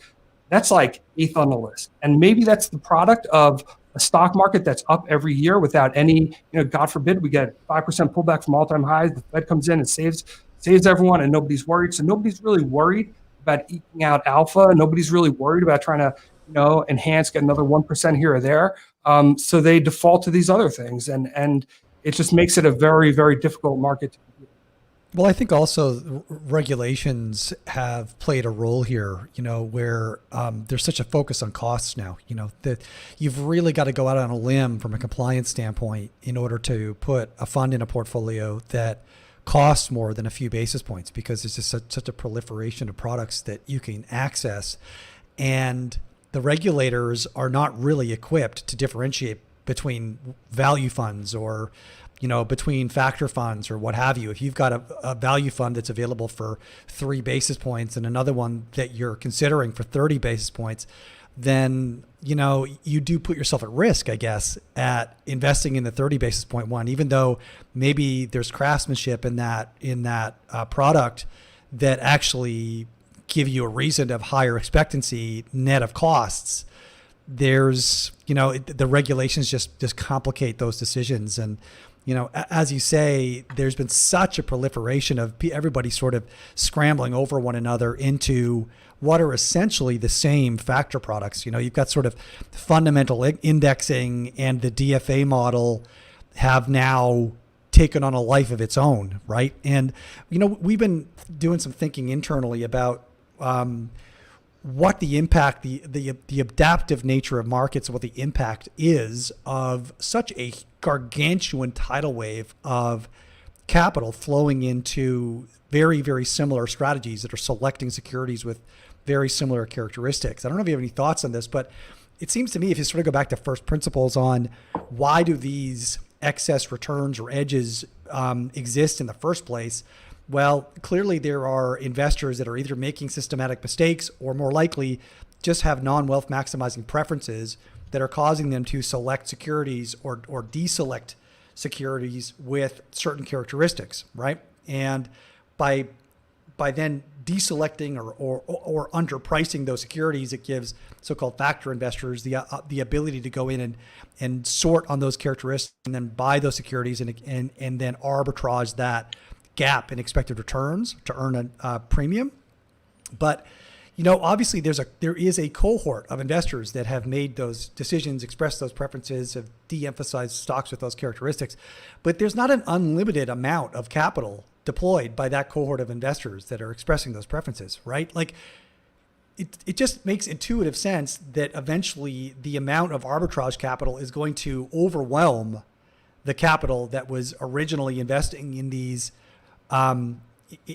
that's like 8th on the list. And maybe that's the product of a stock market that's up every year without any, God forbid, we get 5% pullback from all-time highs. The Fed comes in and saves everyone, and nobody's worried. So nobody's really worried about eking out alpha. Nobody's really worried about trying to, enhance, get another 1% here or there. So they default to these other things, and it just makes it a very, very difficult market to compete. Well, I think also regulations have played a role here, where there's such a focus on costs now, that you've really got to go out on a limb from a compliance standpoint in order to put a fund in a portfolio that costs more than a few basis points, because there's just such a proliferation of products that you can access. And the regulators are not really equipped to differentiate between value funds or between factor funds or what have you. If you've got a value fund that's available for 3 basis points and another one that you're considering for 30 basis points, then, you do put yourself at risk, I guess, at investing in the 30 basis point one, even though maybe there's craftsmanship in that product that actually give you a reason to have higher expectancy net of costs. There's, the regulations just complicate those decisions. And, as you say, there's been such a proliferation of everybody sort of scrambling over one another into what are essentially the same factor products. You've got sort of fundamental indexing, and the DFA model have now taken on a life of its own, right? And, we've been doing some thinking internally about what the impact, the adaptive nature of markets, and what the impact is of such a gargantuan tidal wave of capital flowing into very, very similar strategies that are selecting securities with very similar characteristics. I don't know if you have any thoughts on this, but it seems to me, if you sort of go back to first principles on why do these excess returns or edges exist in the first place, well, clearly there are investors that are either making systematic mistakes or, more likely, just have non-wealth maximizing preferences that are causing them to select securities or deselect securities with certain characteristics, right? And by then deselecting or underpricing those securities, it gives so-called factor investors the ability to go in and sort on those characteristics and then buy those securities and then arbitrage that gap in expected returns to earn a premium. But obviously there is a cohort of investors that have made those decisions, expressed those preferences, have de-emphasized stocks with those characteristics. But there's not an unlimited amount of capital deployed by that cohort of investors that are expressing those preferences, right? Like it just makes intuitive sense that eventually the amount of arbitrage capital is going to overwhelm the capital that was originally investing in these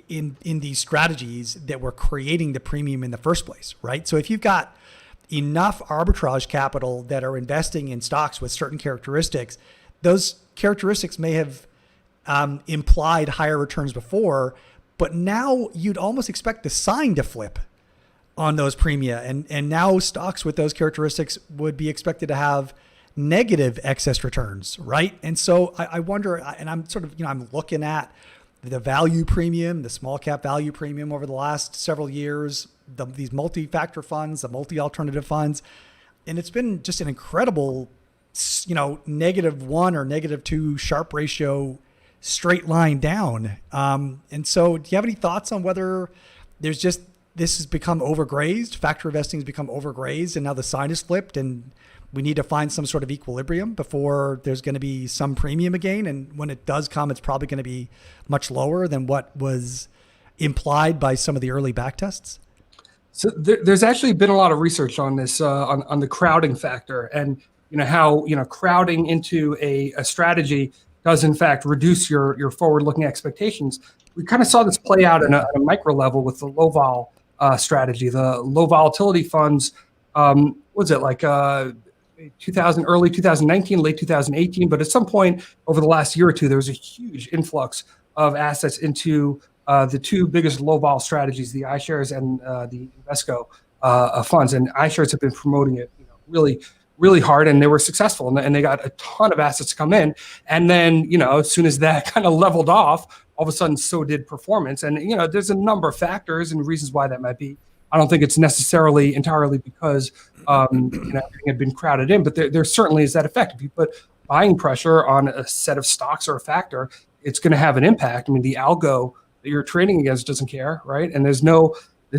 in these strategies that were creating the premium in the first place, right? So if you've got enough arbitrage capital that are investing in stocks with certain characteristics, those characteristics may have implied higher returns before, but now you'd almost expect the sign to flip on those premia, and now stocks with those characteristics would be expected to have negative excess returns, right? And so I wonder, and I'm sort of, I'm looking at the value premium, the small cap value premium over the last several years, these multi-factor funds, the multi-alternative funds, and it's been just an incredible, -1 or -2 Sharpe ratio straight line down. And so do you have any thoughts on whether this has become overgrazed, factor investing has become overgrazed, and now the sign is flipped and we need to find some sort of equilibrium before there's going to be some premium again? And when it does come, it's probably going to be much lower than what was implied by some of the early back tests? So there's actually been a lot of research on this, on the crowding factor, and how crowding into a strategy does in fact reduce your forward-looking expectations. We kind of saw this play out at a micro level with the low vol strategy, the low volatility funds. Was it like early 2019, late 2018? But at some point over the last year or two, there was a huge influx of assets into the two biggest low vol strategies, the iShares and the Invesco funds. And iShares have been promoting it really really hard, and they were successful, and they got a ton of assets come in. And then, as soon as that kind of leveled off, all of a sudden, so did performance. And, there's a number of factors and reasons why that might be. I don't think it's necessarily entirely because everything had been crowded in, but there certainly is that effect. If you put buying pressure on a set of stocks or a factor, it's going to have an impact. I mean, the algo that you're trading against doesn't care, right? And there's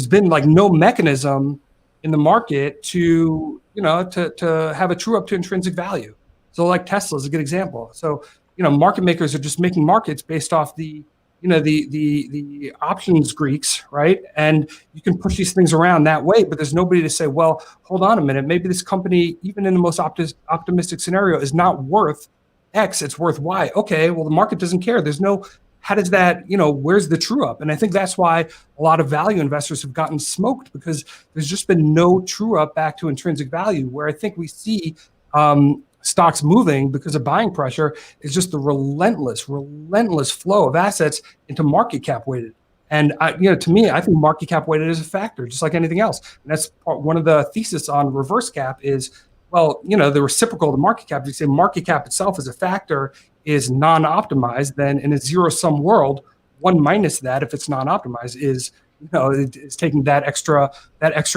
been like no mechanism in the market to have a true up to intrinsic value. So like Tesla is a good example. So market makers are just making markets based off the options Greeks, right? And you can push these things around that way, but there's nobody to say, well, hold on a minute, maybe this company, even in the most optimistic scenario, is not worth X, it's worth Y. Okay, well, the market doesn't care. How does that, where's the true up? And I think that's why a lot of value investors have gotten smoked, because there's just been no true up back to intrinsic value. Where I think we see stocks moving because of buying pressure is just the relentless flow of assets into market cap weighted. And to me, I think market cap weighted is a factor, just like anything else. And that's one of the thesis on reverse cap is, well, the reciprocal of the market cap. If you say market cap itself as a factor is non-optimized, then in a zero-sum world, one minus that, if it's non-optimized, is it's taking that extra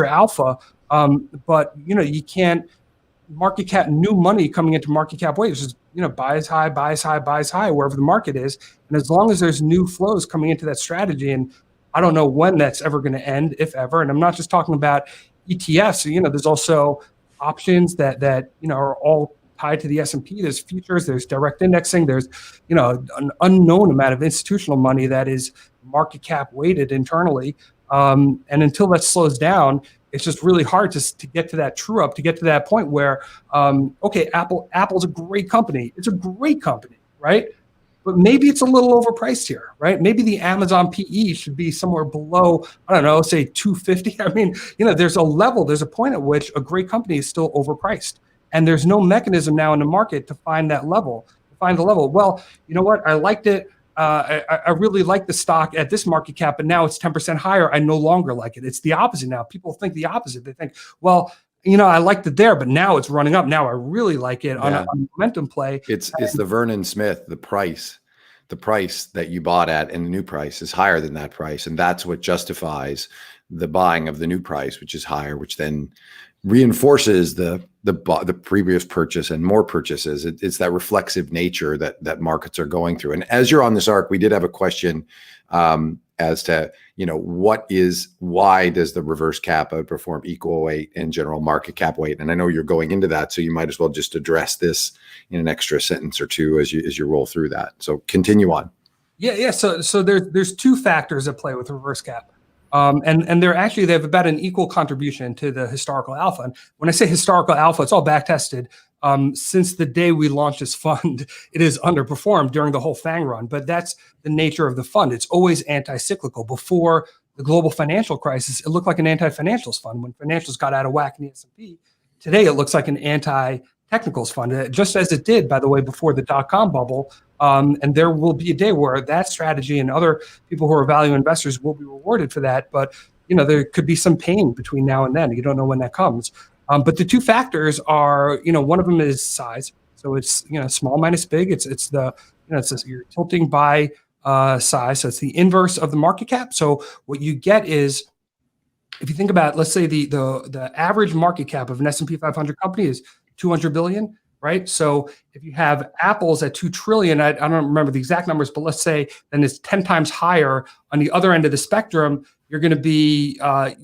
alpha. But you can't market cap new money coming into market cap weight. It's just buys high wherever the market is, and as long as there's new flows coming into that strategy, and I don't know when that's ever going to end, if ever. And I'm not just talking about ETFs. There's also options that are all tied to the S&P. There's futures, there's direct indexing, there's an unknown amount of institutional money that is market cap weighted internally. And until that slows down, it's just really hard to get to that true up, to get to that point where, okay, Apple's a great company. It's a great company, right? But maybe it's a little overpriced here, right? Maybe the Amazon PE should be somewhere below, I don't know, say 250. I mean, there's a point at which a great company is still overpriced. And there's no mechanism now in the market to find the level. Well, you know what? I liked it. I really like the stock at this market cap, but now it's 10% higher. I no longer like it. It's the opposite now. People think the opposite. They think, well, I liked it there, but now it's running up. Now I really like it on a momentum play. It's the Vernon Smith, the price that you bought at, and the new price is higher than that price. And that's what justifies the buying of the new price, which is higher, which then reinforces the previous purchase and more purchases. It's that reflexive nature that markets are going through. And as you're on this arc, we did have a question as to, why does the reverse cap outperform equal weight and general market cap weight? And I know you're going into that, so you might as well just address this in an extra sentence or two as you roll through that. So continue on. Yeah. So there's two factors at play with reverse cap. And they have about an equal contribution to the historical alpha. And when I say historical alpha, it's all back tested. Since the day we launched this fund, it has underperformed during the whole FANG run, but that's the nature of the fund. It's always anti-cyclical. Before the global financial crisis, it looked like an anti-financials fund when financials got out of whack in the S&P. Today, it looks like an anti-technicals fund, just as it did, by the way, before the dot-com bubble. And there will be a day where that strategy and other people who are value investors will be rewarded for that. But, there could be some pain between now and then. You don't know when that comes. But the two factors are, one of them is size. So it's, small minus big. You're tilting by size. So it's the inverse of the market cap. So what you get is, if you think about, let's say the average market cap of an S&P 500 company is 200 billion. Right. So if you have Apple's at 2 trillion, I don't remember the exact numbers, but let's say then it's 10 times higher on the other end of the spectrum. You're going to be a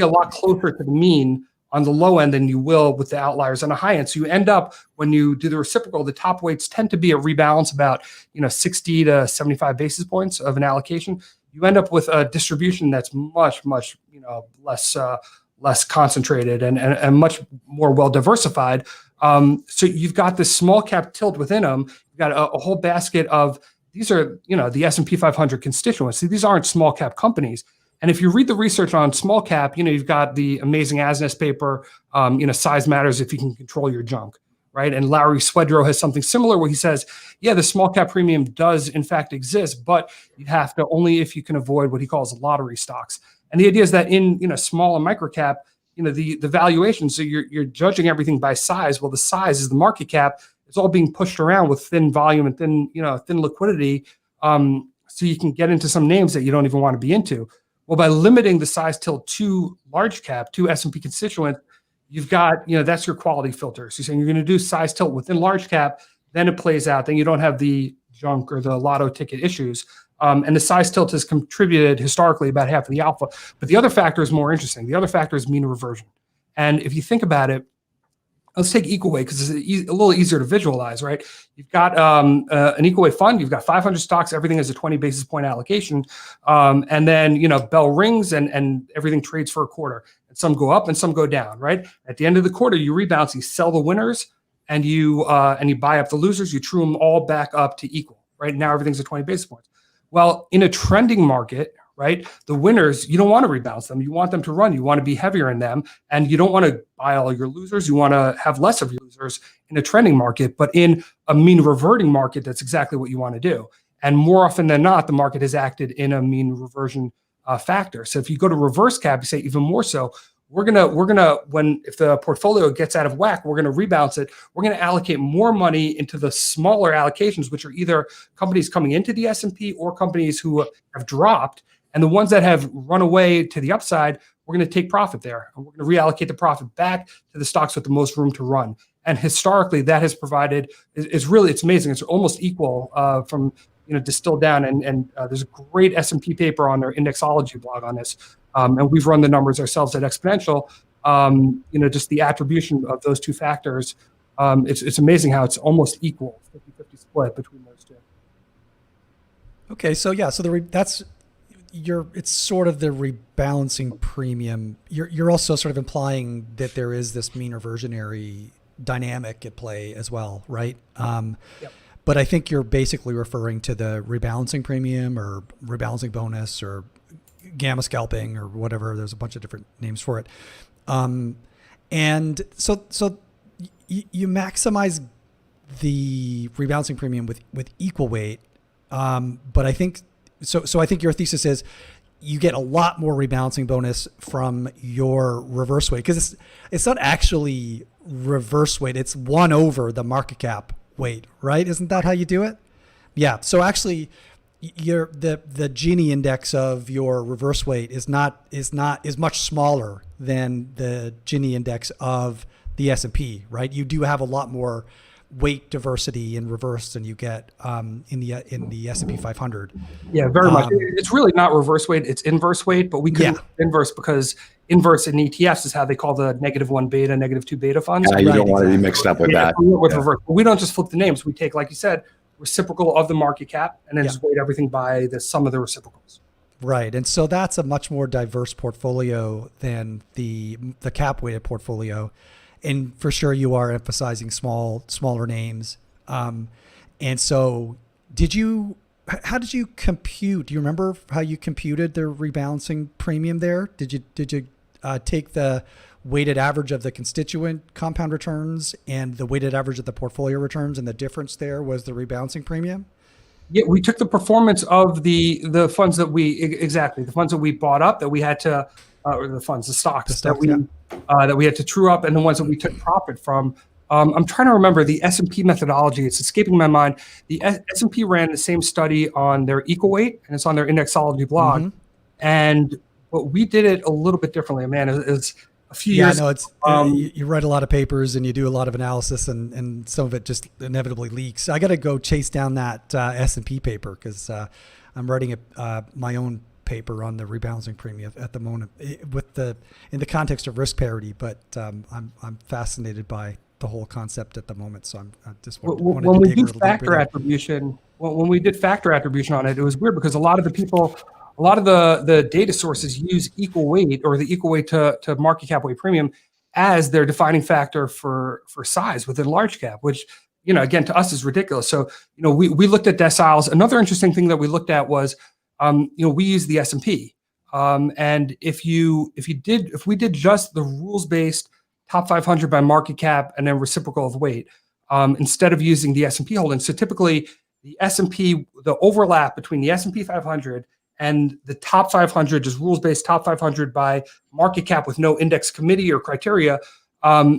lot closer to the mean on the low end than you will with the outliers on the high end. So you end up, when you do the reciprocal, the top weights tend to be a rebalance about 60 to 75 basis points of an allocation. You end up with a distribution that's much less concentrated and much more well diversified. So you've got this small cap tilt within them. You've got a whole basket of, these are, the S&P 500 constituents. See, these aren't small cap companies. And if you read the research on small cap, you've got the amazing Asness paper, size matters if you can control your junk, right? And Larry Swedroe has something similar where he says, yeah, the small cap premium does in fact exist, but you have to only if you can avoid what he calls lottery stocks. And the idea is that in, small and micro cap, the valuation. So you're judging everything by size. Well, the size is the market cap. It's all being pushed around with thin volume and thin liquidity. So you can get into some names that you don't even want to be into. Well, by limiting the size tilt to large cap, to S&P constituents, you've got, that's your quality filter. So you're saying you're going to do size tilt within large cap, then it plays out. Then you don't have the junk or the lotto ticket issues. And the size tilt has contributed historically about half of the alpha. But the other factor is more interesting. The other factor is mean reversion. And if you think about it, let's take equal weight because it's a little easier to visualize, right? You've got an equal weight fund. You've got 500 stocks. Everything is a 20 basis point allocation. And then, bell rings and everything trades for a quarter. And some go up and some go down, right? At the end of the quarter, you rebalance, you sell the winners and you buy up the losers. You true them all back up to equal, right? Now everything's at 20 basis points. Well, in a trending market, right, the winners, you don't want to rebalance them. You want them to run. You want to be heavier in them. And you don't want to buy all your losers. You want to have less of your losers in a trending market. But in a mean reverting market, that's exactly what you want to do. And more often than not, the market has acted in a mean reversion factor. So if you go to reverse cap, you say even more so, we're gonna if the portfolio gets out of whack, we're gonna rebalance it. We're gonna allocate more money into the smaller allocations, which are either companies coming into the S&P or companies who have dropped. And the ones that have run away to the upside, we're going to take profit there. And we're going to reallocate the profit back to the stocks with the most room to run. And historically, that has provided, it's amazing. It's almost equal from, distilled down. And there's a great S&P paper on their indexology blog on this. And we've run the numbers ourselves at Exponential. Just the attribution of those two factors. It's amazing how it's almost equal, 50-50 split between those two. Okay, so yeah, so it's sort of the rebalancing premium. You're also sort of implying that there is this mean reversionary dynamic at play as well, right? Yep. But I think you're basically referring to the rebalancing premium or rebalancing bonus or gamma scalping or whatever. There's a bunch of different names for it. And so you maximize the rebalancing premium with equal weight. But I think So I think your thesis is you get a lot more rebalancing bonus from your reverse weight because it's not actually reverse weight. It's 1 over the market cap weight, right? Isn't that how you do it? Yeah. So actually, the Gini index of your reverse weight is much smaller than the Gini index of the S&P, right? You do have a lot more weight diversity in reverse than you get in the S&P 500. Yeah, very much. It's really not reverse weight; it's inverse weight. But we can inverse because inverse in ETFs is how they call the -1 beta, -2 beta funds. You don't want to be mixed up with that. With reverse, but we don't just flip the names. We take, like you said, reciprocal of the market cap, and then just weight everything by the sum of the reciprocals. Right, and so that's a much more diverse portfolio than the cap weighted portfolio. And for sure, you are emphasizing smaller names. And so how did you compute? Do you remember how you computed the rebalancing premium there? Did you take the weighted average of the constituent compound returns and the weighted average of the portfolio returns, and the difference there was the rebalancing premium? Yeah, we took the performance of the funds that the funds that we bought up that we had to, or the stocks that we had to true up, and the ones that we took profit from. I'm trying to remember the S&P methodology. It's escaping my mind. The S&P ran the same study on their equal weight, and it's on their indexology blog. Mm-hmm. But we did it a little bit differently. Man, it's a few years. Yeah, no, you write a lot of papers and you do a lot of analysis, and some of it just inevitably leaks. I got to go chase down that S&P paper because I'm writing my own paper on the rebalancing premium at the moment in the context of risk parity. But I'm fascinated by the whole concept at the moment. So I just wanted when to we dig do a little factor deeper attribution. When we did factor attribution on it, it was weird because a lot of the data sources use equal weight or the equal weight to market cap weight premium as their defining factor for size within large cap, which, again, to us is ridiculous. So, we looked at deciles. Another interesting thing that we looked at was, we use the S&P. And if we did just the rules-based top 500 by market cap and then reciprocal of weight, instead of using the S&P holdings. So typically the S&P, the overlap between the S&P 500 and the top 500, just rules-based top 500 by market cap with no index committee or criteria,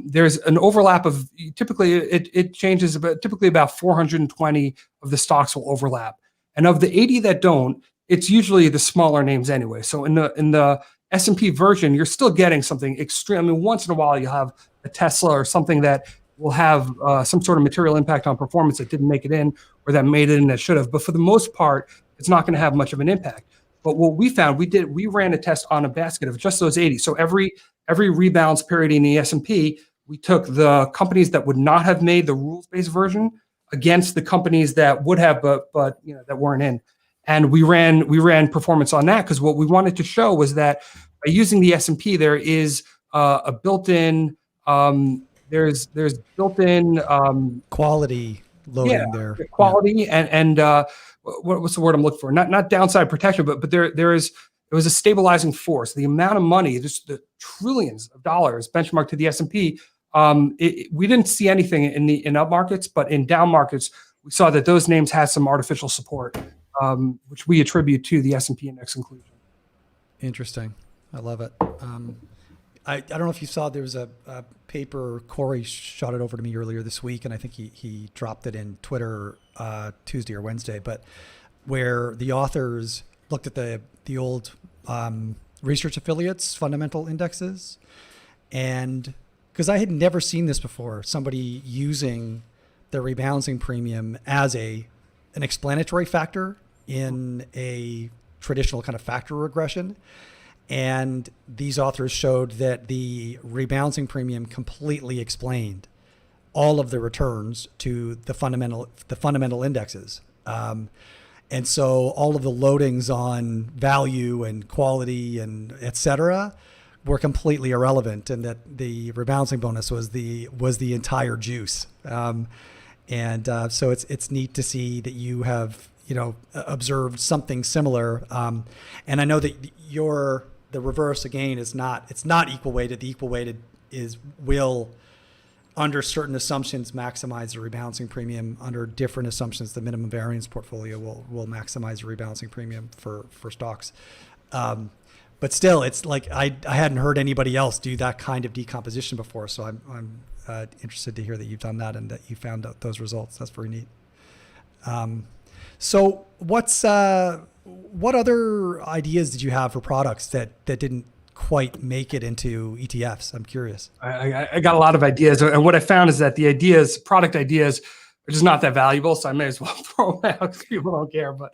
there's an overlap of typically it changes, but typically about 420 of the stocks will overlap, and of the 80 that don't, it's usually the smaller names anyway. So in the S&P version, you're still getting something extreme. I mean, once in a while you have a Tesla or something that will have some sort of material impact on performance that didn't make it in, or that made it in that should have. But for the most part, it's not going to have much of an impact. But what we found, we ran a test on a basket of just those 80. So every rebalance period in the S&P, we took the companies that would not have made the rules-based version against the companies that would have, but that weren't in. And we ran performance on that, because what we wanted to show was that by using the S&P, there is a built-in there's built-in quality loading there. Quality and what's the word I'm looking for? Not downside protection, but there was a stabilizing force. The amount of money, just the trillions of dollars benchmarked to the S&P. We didn't see anything in up markets, but in down markets, we saw that those names had some artificial support, which we attribute to the S&P index inclusion. Interesting. I love it. I don't know if you saw, there was a paper, Corey shot it over to me earlier this week, and I think he dropped it in Twitter Tuesday or Wednesday, but where the authors looked at the old research affiliates fundamental indexes, and because I had never seen this before, somebody using the rebalancing premium as an explanatory factor in a traditional kind of factor regression. And these authors showed that the rebalancing premium completely explained all of the returns to the fundamental indexes. And so all of the loadings on value and quality and et cetera were completely irrelevant, and that the rebalancing bonus was the entire juice. So it's neat to see that you have observed something similar. And I know that the reverse again it's not equal weighted. The equal weighted will under certain assumptions maximize the rebalancing premium. Under different assumptions, the minimum variance portfolio will maximize the rebalancing premium for stocks. But still, it's like I hadn't heard anybody else do that kind of decomposition before. So I'm interested to hear that you've done that and that you found out those results. That's very neat. So what other ideas did you have for products that didn't quite make it into ETFs? I'm curious. I got a lot of ideas, and what I found is that the product ideas, are just not that valuable. So I may as well throw them out because people don't care. But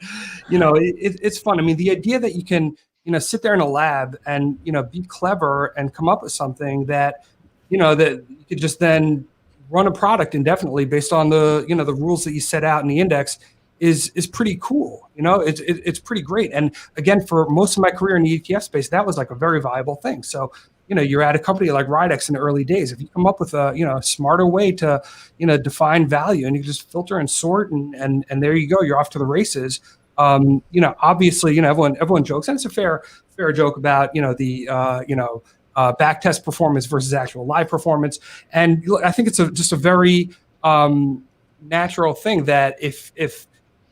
it's fun. I mean, the idea that you can sit there in a lab and be clever and come up with something that that you could just then run a product indefinitely based on the the rules that you set out in the index is pretty cool. It's pretty great. And again, for most of my career in the ETF space, that was like a very viable thing. So you're at a company like Ridex in the early days. If you come up with a smarter way to define value, and you just filter and sort, and there you go, you're off to the races. Obviously, everyone jokes, and it's a fair joke about the back test performance versus actual live performance. And I think it's just a very natural thing that if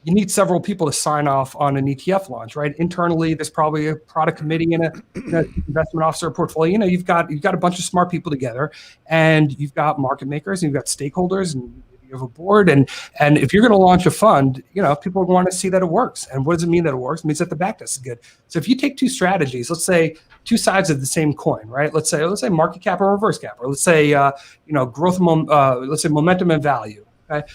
you need several people to sign off on an ETF launch, right? Internally, there's probably a product committee and an investment officer portfolio. You've got a bunch of smart people together, and you've got market makers, and you've got stakeholders, and you have a board. And if you're going to launch a fund, people want to see that it works. And what does it mean that it works? It means that the backtest is good. So if you take two strategies, let's say two sides of the same coin, right? Let's say market cap or reverse cap, or let's say growth, let's say momentum and value. Okay.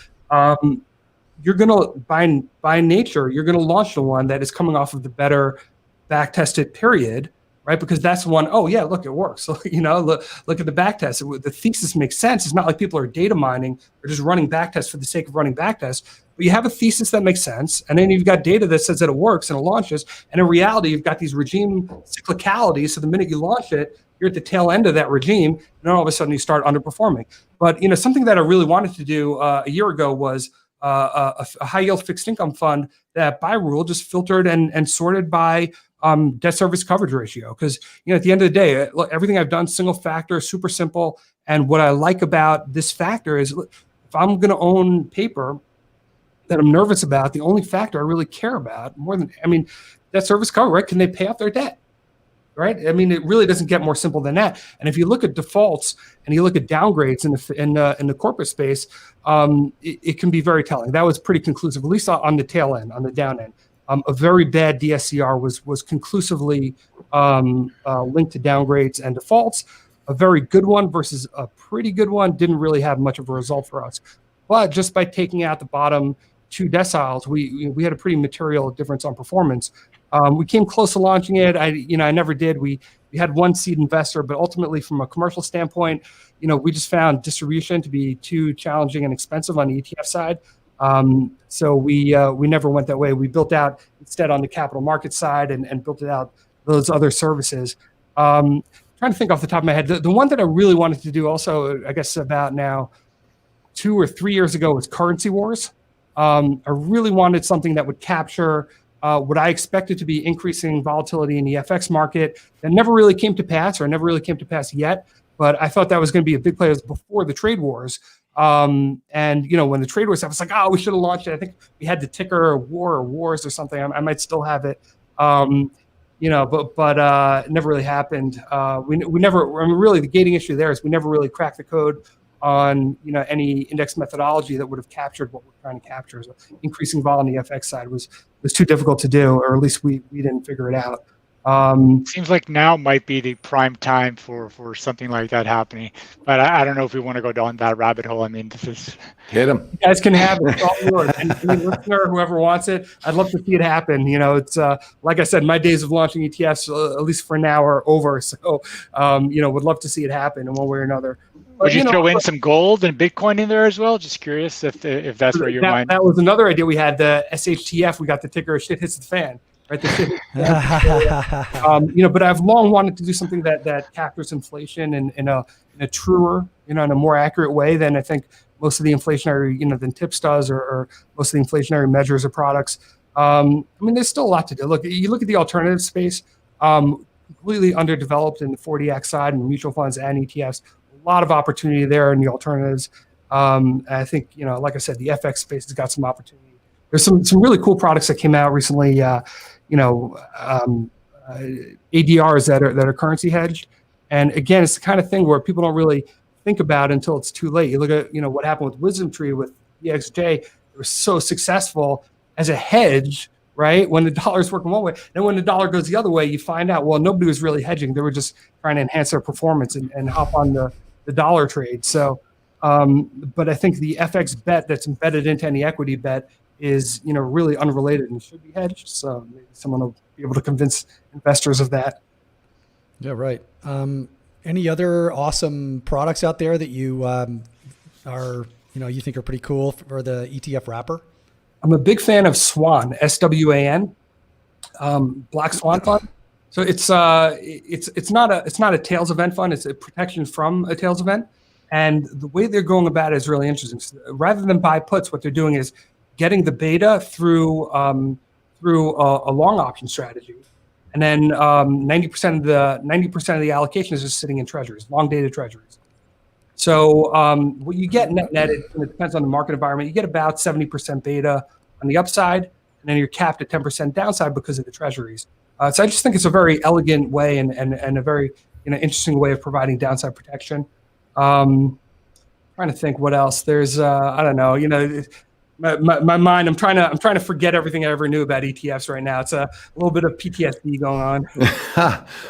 You're going to, by nature, you're going to launch the one that is coming off of the better back-tested period, right? Because that's the one, oh yeah, look, it works. So, look at the back test. The thesis makes sense. It's not like people are data mining or just running back tests for the sake of running back tests. But you have a thesis that makes sense, and then you've got data that says that it works and it launches. And in reality, you've got these regime cyclicalities. So the minute you launch it, you're at the tail end of that regime, and then all of a sudden you start underperforming. But something that I really wanted to do a year ago was a high yield fixed income fund that by rule just filtered and sorted by debt service coverage ratio. Because at the end of the day, look, everything I've done, single factor, super simple. And what I like about this factor is, look, if I'm going to own paper that I'm nervous about, the only factor I really care about more than, debt service cover, right? Can they pay off their debt? Right? I mean, it really doesn't get more simple than that. And if you look at defaults and you look at downgrades in the corporate space, it can be very telling. That was pretty conclusive, at least on the tail end, on the down end. A very bad DSCR was conclusively linked to downgrades and defaults. A very good one versus a pretty good one didn't really have much of a result for us. But just by taking out the bottom 2 deciles, we had a pretty material difference on performance. We came close to launching it. I never did. We had one seed investor, but ultimately from a commercial standpoint, we just found distribution to be too challenging and expensive on the ETF side. So we never went that way. We built out instead on the capital market side and built it out those other services. Trying to think off the top of my head, the one that I really wanted to do also, I guess about now 2 or 3 years ago, was currency wars. I really wanted something that would capture what I expected to be increasing volatility in the FX market. That never really came to pass, or never really came to pass yet. But I thought that was going to be a big play before the trade wars. And when the trade wars, I was like, oh, we should have launched it. I think we had the ticker War or Wars or something. I might still have it. But it never really happened. We never. I mean, really, the gating issue there is we never really cracked the code on any index methodology that would have captured what we're trying to capture. So increasing vol on the FX side was too difficult to do, or at least we didn't figure it out. Seems like now might be the prime time for something like that happening, but I don't know if we want to go down that rabbit hole. I mean, this is Hit them. You guys can have it. It's all yours. And listener, whoever wants it, I'd love to see it happen. It's like I said, my days of launching ETFs, at least for now, are over. So, would love to see it happen in one way or another. Would you throw in some gold and Bitcoin in there as well? Just curious if that's where your mind. That was another idea we had. The SHTF, we got the ticker. Shit hits the fan, right? The shit hits the fan. But I've long wanted to do something that captures inflation in a truer, in a more accurate way than I think most of the inflationary, than TIPS does, or most of the inflationary measures or products. There's still a lot to do. Look, you look at the alternative space, completely underdeveloped in the 40X side and mutual funds and ETFs. A lot of opportunity there in the alternatives. I think, like I said, the FX space has got some opportunity. There's some really cool products that came out recently. ADRs that are currency hedged, and again, it's the kind of thing where people don't really think about until it's too late. You look at what happened with Wisdom Tree with EXJ. It was so successful as a hedge, right? When the dollar's working one way, then when the dollar goes the other way, you find out, well, nobody was really hedging. They were just trying to enhance their performance and hop on the dollar trade. So, but I think the FX bet that's embedded into any equity bet is, really unrelated and should be hedged. So maybe someone will be able to convince investors of that. Yeah, right. Any other awesome products out there that you you think are pretty cool for the ETF wrapper? I'm a big fan of SWAN, SWAN, Black Swan Fund. So it's not a tails event fund. It's a protection from a tails event, and the way they're going about it is really interesting. So rather than buy puts, what they're doing is getting the beta through a long option strategy, and then 90% of the allocation is just sitting in treasuries, long dated treasuries. So what you get net, it depends on the market environment. You get about 70% beta on the upside, and then you're capped at 10% downside because of the treasuries. So I just think it's a very elegant way and a very interesting way of providing downside protection. Trying to think what else. There's I don't know. My mind. I'm trying to forget everything I ever knew about ETFs right now. It's a little bit of PTSD going on.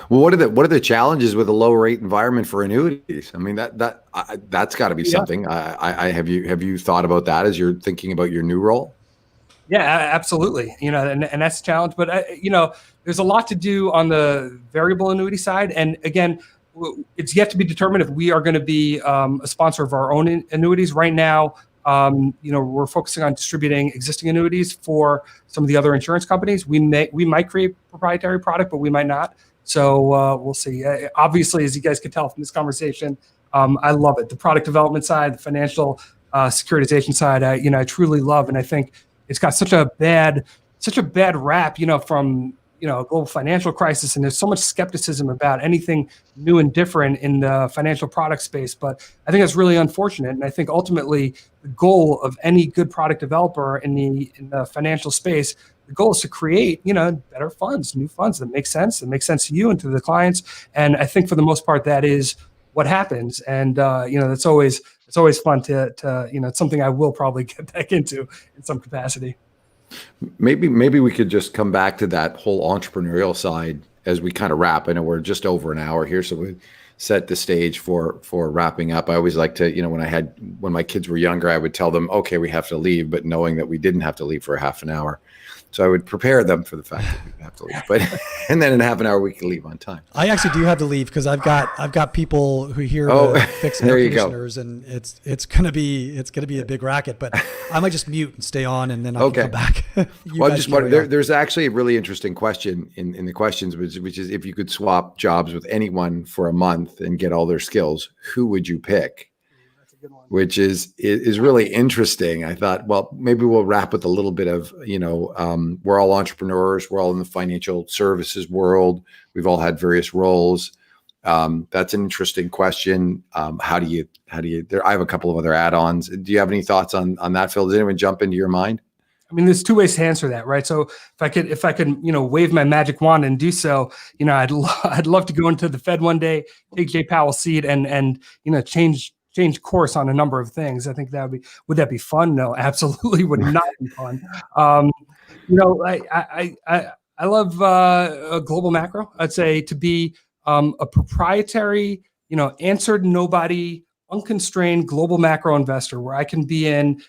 Well, what are the challenges with a low rate environment for annuities? I mean, that's got to be something. Have you thought about that as you're thinking about your new role? Yeah, absolutely. And that's a challenge. But there's a lot to do on the variable annuity side. And again, it's yet to be determined if we are going to be a sponsor of our own annuities. Right now, we're focusing on distributing existing annuities for some of the other insurance companies. We might create a proprietary product, but we might not. So we'll see. Obviously, as you guys can tell from this conversation, I love it. The product development side, the financial securitization side, I truly love, and I think it's got such a bad rap, from a global financial crisis, and there's so much skepticism about anything new and different in the financial product space. But I think that's really unfortunate, and I think ultimately the goal of any good product developer in the financial space the goal is to create, better funds, new funds that make sense to you and to the clients. And I think for the most part, that is what happens. And, it's always fun to it's something I will probably get back into in some capacity. Maybe we could just come back to that whole entrepreneurial side as we kind of wrap. I know we're just over an hour here, so we set the stage for wrapping up. I always like to, when my kids were younger, I would tell them, okay, we have to leave, but knowing that we didn't have to leave for a half an hour. So I would prepare them for the fact that we have to leave, and then in half an hour we can leave on time. I actually do have to leave because I've got people who here to fix air conditioners, and it's gonna be a big racket. But I might just mute and stay on, and then I'll come back. There's actually a really interesting question in the questions, which is if you could swap jobs with anyone for a month and get all their skills, who would you pick? Which is really interesting. I thought, well, maybe we'll wrap with a little bit of, we're all entrepreneurs. We're all in the financial services world. We've all had various roles. That's an interesting question. How do you I have a couple of other add-ons. Do you have any thoughts on that, Phil? Does anyone jump into your mind? I mean, there's two ways to answer that, right? So if I could, wave my magic wand and do so, I'd love to go into the Fed one day, take Jay Powell's seat and change course on a number of things. I think would that be fun? No, absolutely would not be fun. I love a global macro. I'd say to be a proprietary, answered nobody, unconstrained global macro investor where I can be in,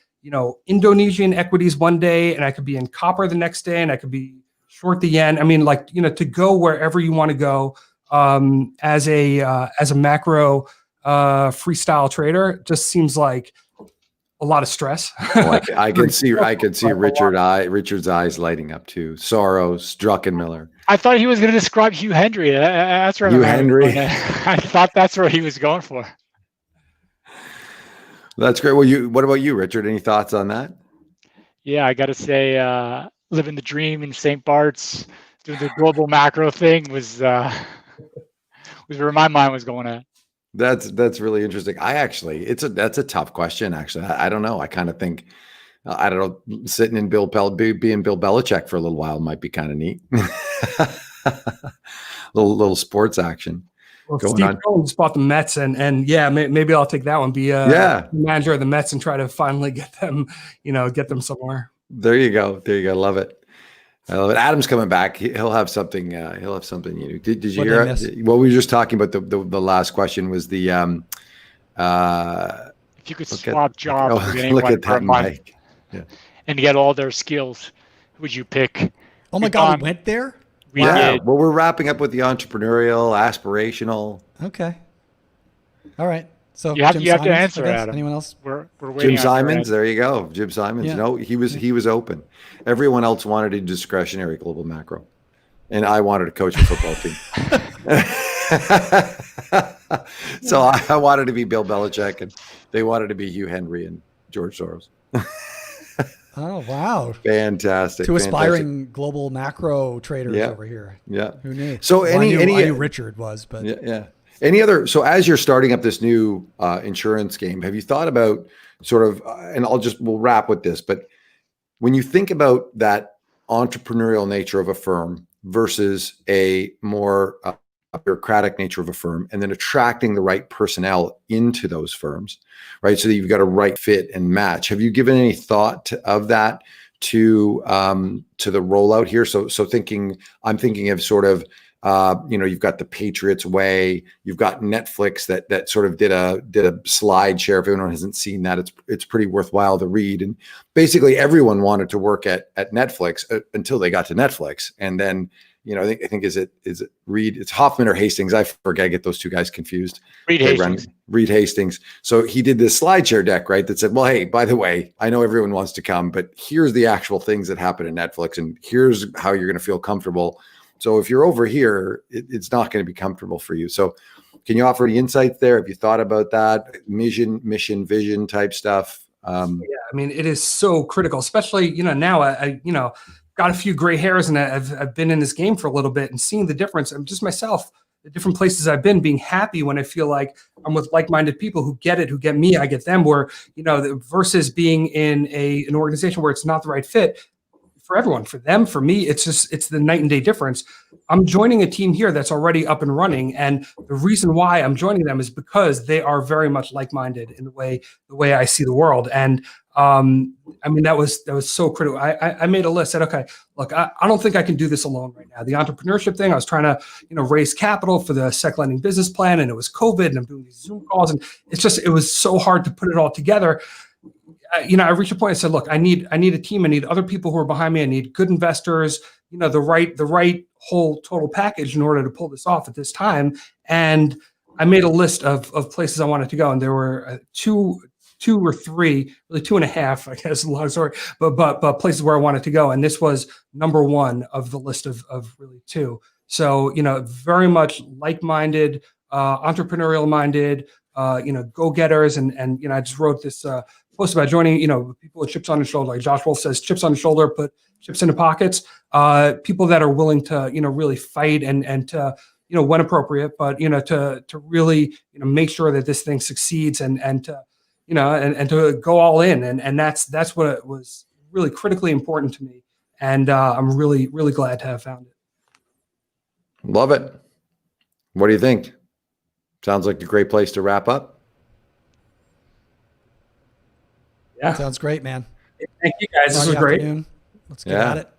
Indonesian equities one day and I could be in copper the next day and I could be short the yen. I mean, to go wherever you want to go as a macro freestyle trader just seems like a lot of stress. I can see Richard's eyes lighting up too. Soros, Druckenmiller. I thought he was going to describe Hugh Henry. That's where Hugh Henry. I thought that's where he was going for. That's great. Well, what about you, Richard? Any thoughts on that? Yeah, I got to say, living the dream in St. Bart's, doing the global macro thing was where my mind was going at. That's really interesting. That's a tough question. Actually, I don't know. I kind of think, I don't know, sitting in being Bill Belichick for a little while might be kind of neat. little sports action. Well, Steve Jones bought the Mets, and yeah, maybe I'll take that one. Be manager of the Mets and try to finally get them somewhere. There you go. Love it. I love it. Adam's coming back. He'll have something. He'll have something new. Did you hear? What we were just talking about. The last question was the. If you could swap jobs with anyone look at for a that month, yeah, and get all their skills, who would you pick? Oh my God, we went there. We did. Well, we're wrapping up with the entrepreneurial, aspirational. Okay. All right. So you have Jim to Simons, answer, Adam. Anyone else? We're waiting. Jim Simons. There you go. Jim Simons. Yeah. No, he was open. Everyone else wanted a discretionary global macro, and I wanted to coach a football team. So I wanted to be Bill Belichick, and they wanted to be Hugh Henry and George Soros. Oh, wow. Fantastic. Two aspiring global macro traders over here. Yeah. Who knew? So I knew Richard was, but yeah. So as you're starting up this new insurance game, have you thought about sort of, and we'll wrap with this, but when you think about that entrepreneurial nature of a firm versus a more bureaucratic nature of a firm, and then attracting the right personnel into those firms, right? So that you've got a right fit and match. Have you given any thought of that to the rollout here? So I'm thinking of sort of, you've got the Patriots Way, you've got Netflix that sort of did a slide share. If anyone hasn't seen that, it's pretty worthwhile to read. And basically everyone wanted to work at Netflix until they got to Netflix. And then, I think is it Reed? It's Hoffman or Hastings. I forget. I get those two guys confused. Reed Hastings. So he did this slide share deck, right? That said, well, hey, by the way, I know everyone wants to come, but here's the actual things that happen in Netflix, and here's how you're going to feel comfortable. So if you're over here, it's not going to be comfortable for you. So can you offer any insights there? Have you thought about that mission, vision type stuff? Yeah, I mean, it is so critical, especially, now I got a few gray hairs and I've been in this game for a little bit and seeing the difference. I'm just myself, the different places I've been, being happy when I feel like I'm with like-minded people who get it, who get me, I get them, where, versus being in an organization where it's not the right fit. for everyone, for them, for me, it's the night and day difference. I'm joining a team here that's already up and running, and the reason why I'm joining them is because they are very much like-minded in the way I see the world. And I mean, that was so critical. I made a list, said, okay, look, I don't think I can do this alone right now. The entrepreneurship thing, I was trying to, raise capital for the sec lending business plan, and it was COVID, and I'm doing these Zoom calls, and it was so hard to put it all together. I reached a point. I said, look, I need a team. I need other people who are behind me. I need good investors, the right whole total package in order to pull this off at this time. And I made a list of places I wanted to go. And there were two or three, really 2.5, I guess, a long story, but places where I wanted to go. And this was number one of the list of really two. So, very much like-minded, entrepreneurial minded, go-getters. And I just wrote this post about joining, people with chips on their shoulder. Like Josh Wolf says, chips on the shoulder, put chips in the pockets. People that are willing to, really fight and to, when appropriate, but, to really, make sure that this thing succeeds and to, and to go all in. And that's what it was really critically important to me. And I'm really, really glad to have found it. Love it. What do you think? Sounds like a great place to wrap up. Yeah. Sounds great, man. Thank you guys. This was great. Let's get at it.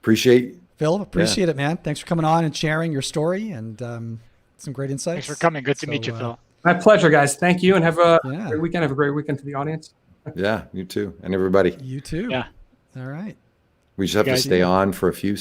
Appreciate it, man. Thanks for coming on and sharing your story and some great insights. Thanks for coming. Good to meet you, Phil. My pleasure, guys. Thank you, and have a great weekend. Have a great weekend to the audience. Yeah, you too. And everybody. You too. Yeah. All right. We just have to stay on for a few seconds.